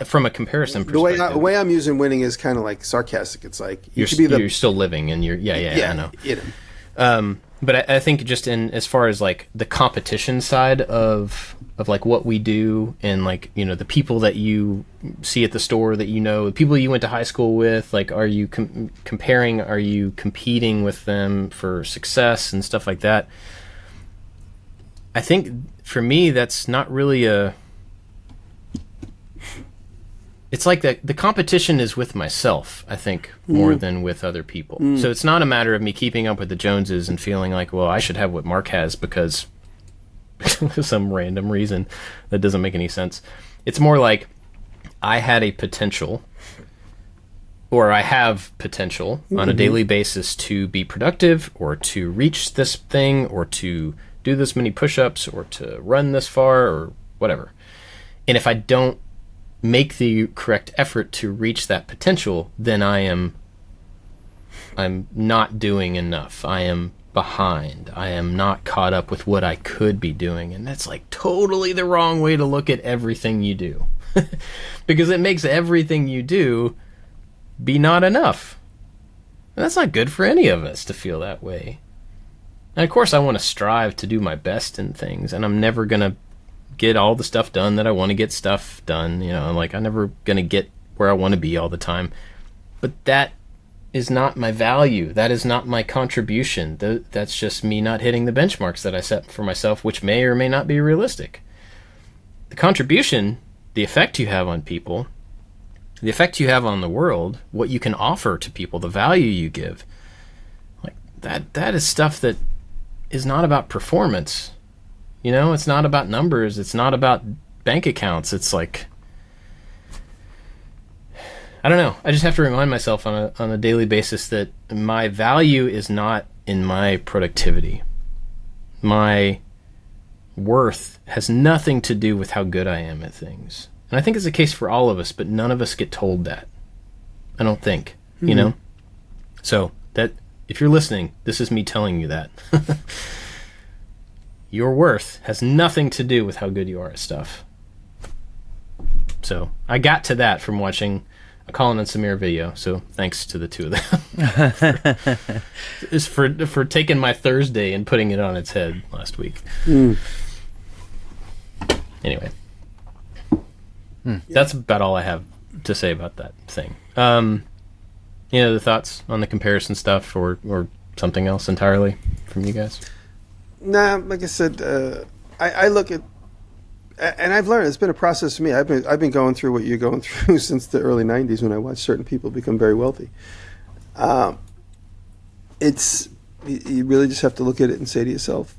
Speaker 2: From a comparison perspective.
Speaker 1: The way I'm using winning is kind of like sarcastic. It's like
Speaker 2: you're still living, and you're I know.
Speaker 1: You know.
Speaker 2: But I think just in as far as like the competition side of like what we do, and like, you know, the people that you see at the store that, you know, the people you went to high school with, like, are you comparing? Are you competing with them for success and stuff like that? I think for me, that's not really a. It's like the competition is with myself, I think, more than with other people. So it's not a matter of me keeping up with the Joneses and feeling like, well, I should have what Mark has because some random reason that doesn't make any sense. It's more like I had a potential, or I have potential on a daily basis to be productive, or to reach this thing, or to do this many push-ups, or to run this far, or whatever. And if I don't make the correct effort to reach that potential, then I'm not doing enough. I am behind. I am not caught up with what I could be doing. And that's like totally the wrong way to look at everything you do. Because it makes everything you do be not enough. And that's not good for any of us to feel that way. And of course I want to strive to do my best in things, and I'm never going to get all the stuff done that I want to get stuff done. You know, like, I'm never going to get where I want to be all the time. But that is not my value. That is not my contribution. That's just me not hitting the benchmarks that I set for myself, which may or may not be realistic. The contribution, the effect you have on people, the effect you have on the world, what you can offer to people, the value you give, like that is stuff that is not about performance. You know, it's not about numbers. It's not about bank accounts. It's like, I don't know. I just have to remind myself on a daily basis that my value is not in my productivity. My worth has nothing to do with how good I am at things. And I think it's the case for all of us, but none of us get told that. I don't think, you know? So that, if you're listening, this is me telling you that. Your worth has nothing to do with how good you are at stuff. So I got to that from watching a Colin and Samir video. So thanks to the two of them. It's for taking my Thursday and putting it on its head last week. Anyway, that's about all I have to say about that thing. Any other thoughts on the comparison stuff, or something else entirely from you guys?
Speaker 1: Nah, like I said, I look at, and I've learned, it's been a process for me. I've been going through what you're going through since the early '90s, when I watched certain people become very wealthy. You really just have to look at it and say to yourself,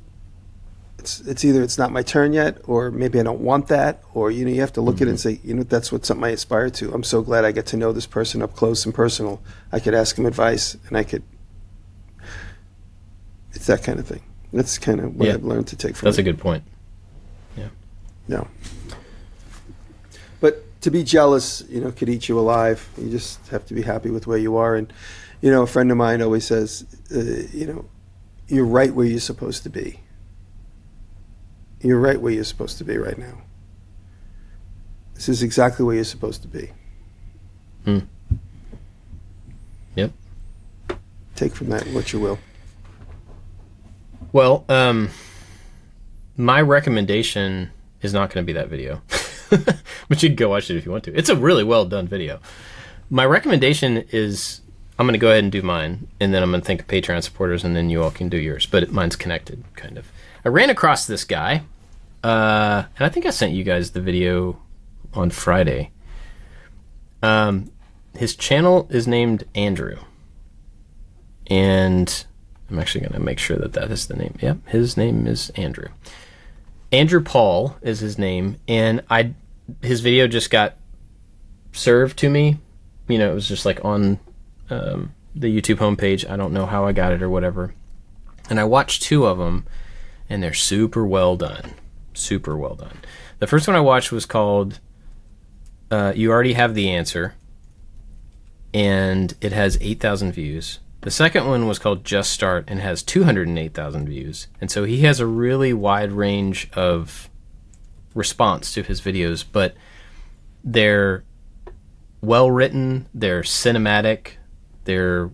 Speaker 1: it's either it's not my turn yet, or maybe I don't want that, or you have to look at it and say, that's what something I aspire to. I'm so glad I get to know this person up close and personal. I could ask him advice, and it's that kind of thing. That's kind of what I've learned to take from
Speaker 2: That's
Speaker 1: it.
Speaker 2: a good point. Yeah.
Speaker 1: No. But to be jealous, could eat you alive. You just have to be happy with where you are. And, a friend of mine always says, you're right where you're supposed to be. You're right where you're supposed to be right now. This is exactly where you're supposed to be.
Speaker 2: Yep.
Speaker 1: Take from that what you will.
Speaker 2: Well, my recommendation is not going to be that video, but you can go watch it if you want to. It's a really well done video. My recommendation is, I'm going to go ahead and do mine, and then I'm going to think of Patreon supporters, and then you all can do yours, but mine's connected, kind of. I ran across this guy, and I think I sent you guys the video on Friday. His channel is named Andrew, and I'm actually going to make sure that is the name. Yep, his name is Andrew. Andrew Paul is his name, and his video just got served to me it was just like on the YouTube homepage. I don't know how I got it or whatever. And I watched 2 of them, and they're super well done. Super well done. The first one I watched was called You Already Have the Answer, and it has 8,000 views. The second one was called Just Start and has 208,000 views. And so he has a really wide range of response to his videos, but they're well written, they're cinematic, they're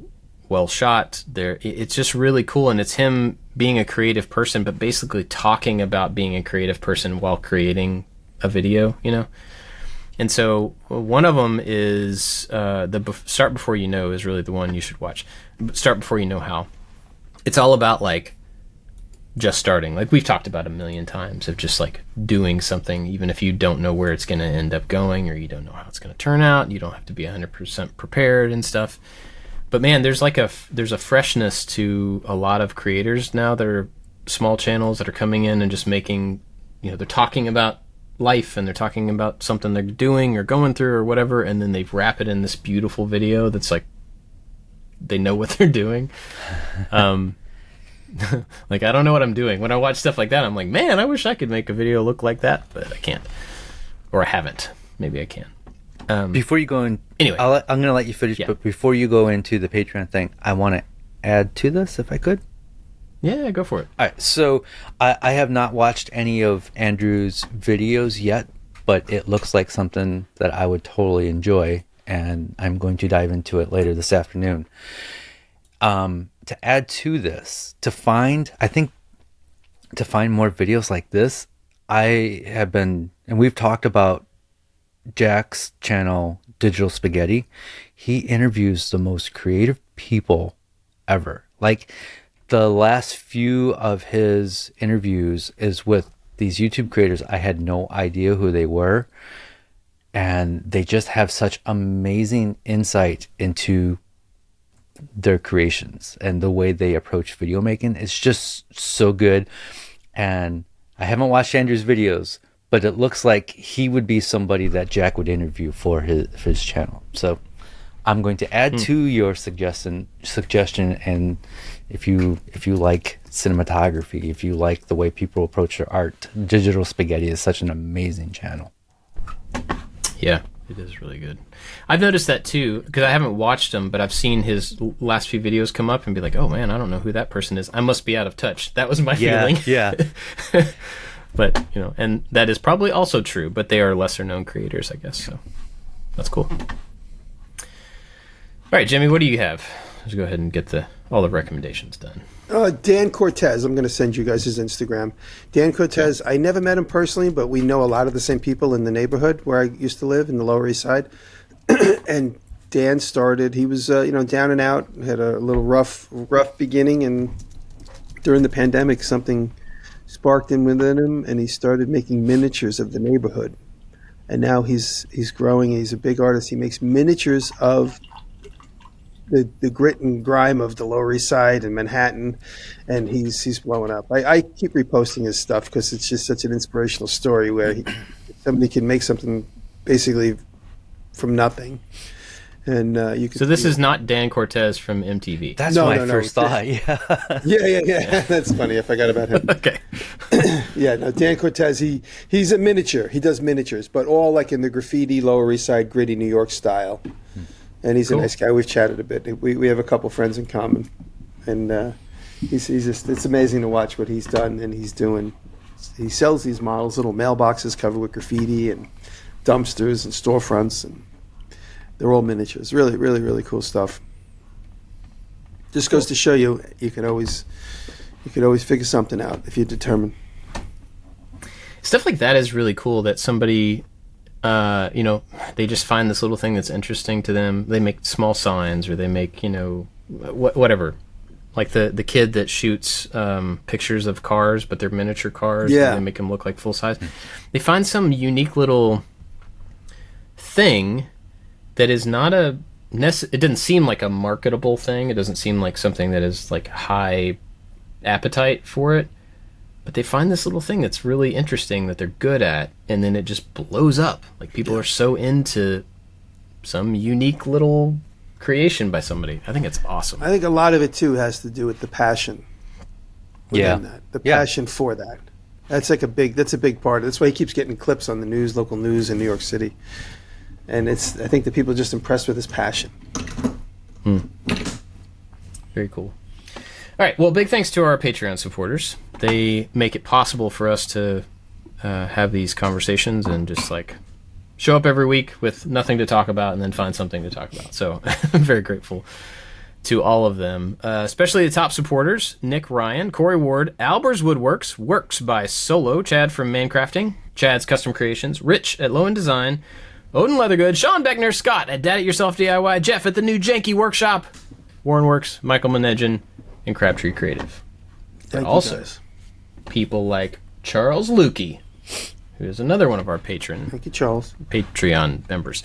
Speaker 2: well shot. It's just really cool, and it's him being a creative person, but basically talking about being a creative person while creating a video, And so one of them is Start Before You Know is really the one you should watch. Start Before You Know How. It's all about like just starting. Like we've talked about a million times of just like doing something, even if you don't know where it's going to end up going or you don't know how it's going to turn out. You don't have to be 100% prepared and stuff. But man, there's a freshness to a lot of creators now that are small channels that are coming in and just making, they're talking about life and they're talking about something they're doing or going through or whatever, and then they wrap it in this beautiful video that's like they know what they're doing. Like I don't know what I'm doing. When I watch stuff like that, I'm like, man, I wish I could make a video look like that, but I can't, or I haven't. Maybe I can.
Speaker 3: Before you go in,
Speaker 2: anyway,
Speaker 3: I'm going to let you finish.
Speaker 2: Yeah.
Speaker 3: But before you go into the Patreon thing, I want to add to this, if I could.
Speaker 2: Yeah, go for it.
Speaker 3: All right, so I have not watched any of Andrew's videos yet, but it looks like something that I would totally enjoy, and I'm going to dive into it later this afternoon. To add to this, to find more videos like this, I have been, and we've talked about Jack's channel, Digital Spaghetti. He interviews the most creative people ever. Like the last few of his interviews is with these YouTube creators. I had no idea who they were, and they just have such amazing insight into their creations and the way they approach video making. It's just so good. And I haven't watched Andrew's videos, but it looks like he would be somebody that Jack would interview for his channel. So I'm going to add to your suggestion, and if you like cinematography, if you like the way people approach their art, Digital Spaghetti is such an amazing channel.
Speaker 2: Yeah, it is really good. I've noticed that too, because I haven't watched him, but I've seen his last few videos come up and be like, oh man, I don't know who that person is. I must be out of touch. That was my feeling.
Speaker 3: Yeah.
Speaker 2: But, and that is probably also true, but they are lesser known creators, I guess. So that's cool. All right, Jimmy, what do you have? Let's go ahead and get all the recommendations done.
Speaker 1: Dan Cortez. I'm going to send you guys his Instagram. Dan Cortez. I never met him personally, but we know a lot of the same people in the neighborhood where I used to live in the Lower East Side. And Dan started. He was, down and out. Had a little rough beginning, and during the pandemic, something sparked in within him, and he started making miniatures of the neighborhood. And now he's growing. He's a big artist. He makes miniatures of the grit and grime of the Lower East Side and Manhattan, and he's blowing up. I keep reposting his stuff because it's just such an inspirational story where somebody can make something basically from nothing. And you can.
Speaker 2: So this is not Dan Cortez from MTV.
Speaker 3: That's my first thought. Yeah.
Speaker 1: Yeah. That's funny. I forgot about him.
Speaker 2: Okay.
Speaker 1: Yeah, no, Dan Cortez. He's a miniature. He does miniatures, but all like in the graffiti Lower East Side, gritty New York style. And he's
Speaker 2: cool.
Speaker 1: A nice guy. We've chatted a bit. We have a couple friends in common, and he's just, it's amazing to watch what he's done and he's doing. He sells these models, little mailboxes covered with graffiti and dumpsters and storefronts, and they're all miniatures. Really, really, really cool stuff. Just goes to show you could always figure something out if you're determined.
Speaker 2: Stuff like that is really cool. That somebody, they just find this little thing that's interesting to them. They make small signs, or they make, whatever. Like the kid that shoots pictures of cars, but they're miniature cars.
Speaker 1: Yeah.
Speaker 2: And they make them look like full size. They find some unique little thing that is not it doesn't seem like a marketable thing. It doesn't seem like something that is like high appetite for it. But they find this little thing that's really interesting that they're good at, and then it just blows up. Like people are so into some unique little creation by somebody. I think it's awesome.
Speaker 1: I think a lot of it too has to do with the passion within that. The passion for that. That's a big part. That's why he keeps getting clips on the news, local news in New York City. And I think the people are just impressed with his passion.
Speaker 2: Very cool. All right. Well, big thanks to our Patreon supporters. They make it possible for us to have these conversations and just like show up every week with nothing to talk about and then find something to talk about. So I'm very grateful to all of them, especially the top supporters: Nick Ryan, Corey Ward, Albers Woodworks, Works by Solo, Chad from Mancrafting, Chad's Custom Creations, Rich at Low End Design, Odin Leathergood, Sean Beckner, Scott at Dad It Yourself DIY, Jeff at the New Janky Workshop, Warren Works, Michael Manedjan, and Crabtree Creative. But also, people like Charles Lukey, who is another one of our
Speaker 1: Thank you, Charles.
Speaker 2: Patreon members.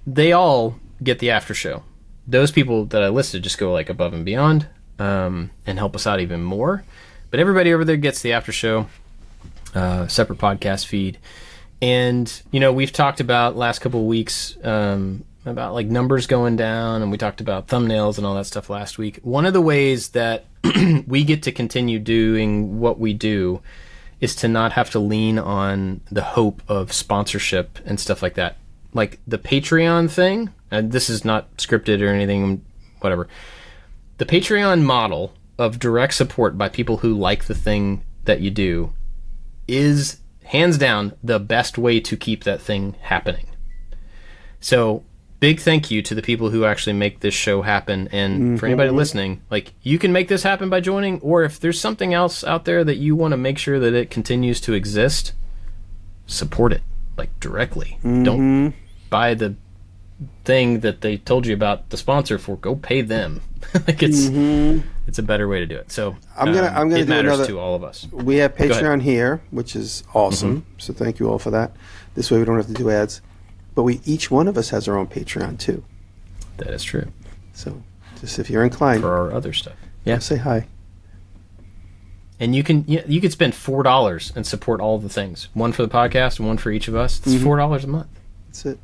Speaker 2: They all get the after show. Those people that I listed just go like above and beyond and help us out even more. But everybody over there gets the after show, separate podcast feed. And, we've talked about last couple of weeks about like numbers going down, and we talked about thumbnails and all that stuff last week. One of the ways that we get to continue doing what we do is to not have to lean on the hope of sponsorship and stuff like that. Like the Patreon thing, and this is not scripted or anything, whatever. The Patreon model of direct support by people who like the thing that you do is hands down the best way to keep that thing happening. So big thank you to the people who actually make this show happen. And for anybody listening, like, you can make this happen by joining, or if there's something else out there that you want to make sure that it continues to exist, support it, like, directly. Don't buy the thing that they told you about the sponsor for. Go pay them. Like, it's a better way to do it. So
Speaker 1: I'm gonna
Speaker 2: it
Speaker 1: do
Speaker 2: matters
Speaker 1: another,
Speaker 2: to all of us.
Speaker 1: We have Patreon here, which is awesome. So thank you all for that. This way we don't have to do ads. But each one of us has our own Patreon too.
Speaker 2: That is true.
Speaker 1: So just if you're inclined,
Speaker 2: For our other stuff.
Speaker 1: yeah, say hi.
Speaker 2: And you can spend $4 and support all the things. One for the podcast and one for each of us. It's $4 a month.
Speaker 1: That's it.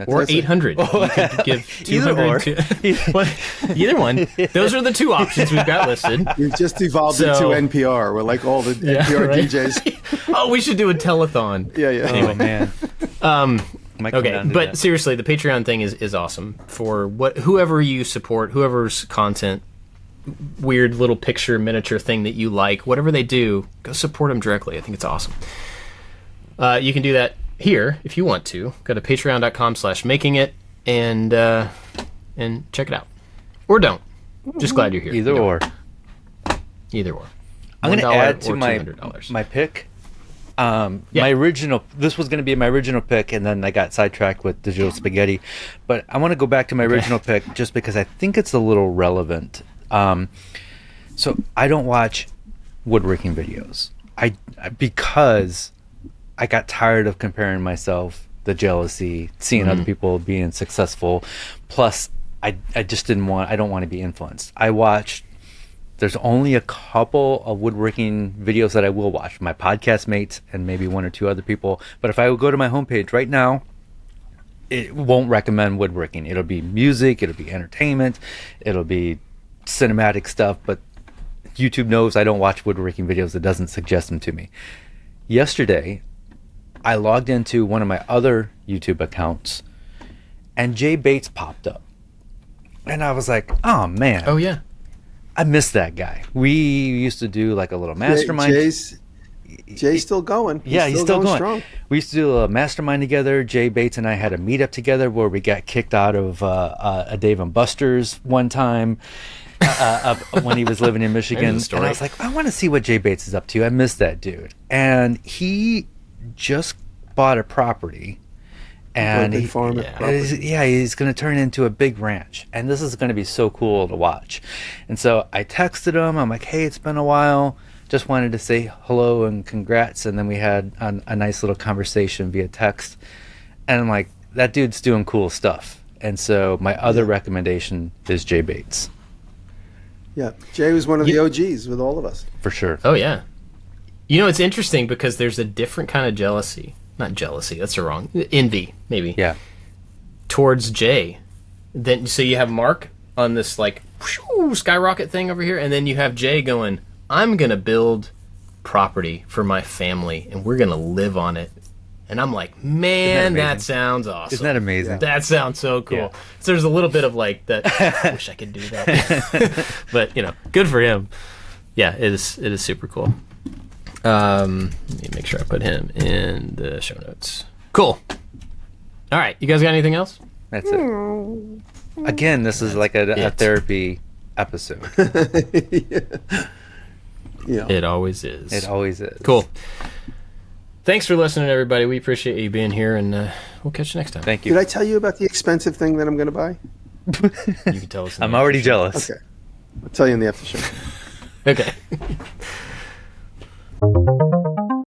Speaker 2: Or $800. You could give $200 either one. Those are the two options we've got listed.
Speaker 1: We've just evolved into NPR. We're like all the NPR DJs.
Speaker 2: Oh, we should do a telethon.
Speaker 1: Yeah.
Speaker 3: Anyway, man.
Speaker 2: Okay, but seriously, the Patreon thing is awesome for whoever you support, whoever's content, weird little picture miniature thing that you like, whatever they do, go support them directly. I think it's awesome. You can do that here if you want to. Go to patreon.com/makingit and check it out, or don't. Just glad you're here.
Speaker 3: Either or.
Speaker 2: I'm
Speaker 3: going to add to
Speaker 2: $200.
Speaker 3: my pick. My original, this was going to be my original pick, and then I got sidetracked with Digital Spaghetti. But I want to go back to my original pick just because I think it's a little relevant. So I don't watch woodworking videos. Because I got tired of comparing myself, the jealousy, seeing other people being successful. Plus, I just don't want to be influenced. There's only a couple of woodworking videos that I will watch. My podcast mates and maybe one or two other people. But if I would go to my homepage right now, it won't recommend woodworking. It'll be music, it'll be entertainment, it'll be cinematic stuff. But YouTube knows I don't watch woodworking videos. It doesn't suggest them to me. Yesterday, I logged into one of my other YouTube accounts, and Jay Bates popped up. And I was like, oh, man.
Speaker 2: Oh, yeah.
Speaker 3: I miss that guy. We used to do like a little mastermind.
Speaker 1: Jay's still going.
Speaker 3: He's still going
Speaker 1: strong.
Speaker 3: We used to do a mastermind together. Jay Bates and I had a meetup together where we got kicked out of a Dave and Buster's one time when he was living in Michigan. And I was like, I want to see what Jay Bates is up to. I miss that dude. And he just bought a property. And
Speaker 1: he's going
Speaker 3: to turn it into a big ranch, and this is going to be so cool to watch. And so I texted him. I'm like, hey, it's been a while. Just wanted to say hello and congrats. And then we had a nice little conversation via text. And I'm like, that dude's doing cool stuff. And so my other recommendation is Jay Bates.
Speaker 1: Yeah, Jay was one of the OGs with all of us.
Speaker 3: For sure.
Speaker 2: Oh, yeah. It's interesting because there's a different kind of jealousy. Not jealousy, that's the wrong. Envy, maybe.
Speaker 3: Yeah.
Speaker 2: towards Jay. Then so you have Mark on this like skyrocket thing over here, and then you have Jay going, I'm gonna build property for my family and we're gonna live on it. And I'm like, man, that sounds awesome.
Speaker 3: Isn't that amazing?
Speaker 2: That sounds so cool.
Speaker 3: Yeah.
Speaker 2: So there's a little bit of like that. I wish I could do that. But good for him. Yeah, it is super cool. Let me make sure I put him in the show notes. Cool. All right, you guys got anything else?
Speaker 3: That's it. Again, this is like a therapy episode.
Speaker 1: Yeah.
Speaker 2: It always is.
Speaker 3: It always is.
Speaker 2: Cool. Thanks for listening, everybody. We appreciate you being here, and we'll catch you next time.
Speaker 3: Thank you.
Speaker 1: Did I tell you about the expensive thing that I'm going to buy?
Speaker 2: You can tell us.
Speaker 3: I'm already jealous.
Speaker 1: Okay. I'll tell you in the after show.
Speaker 2: Okay.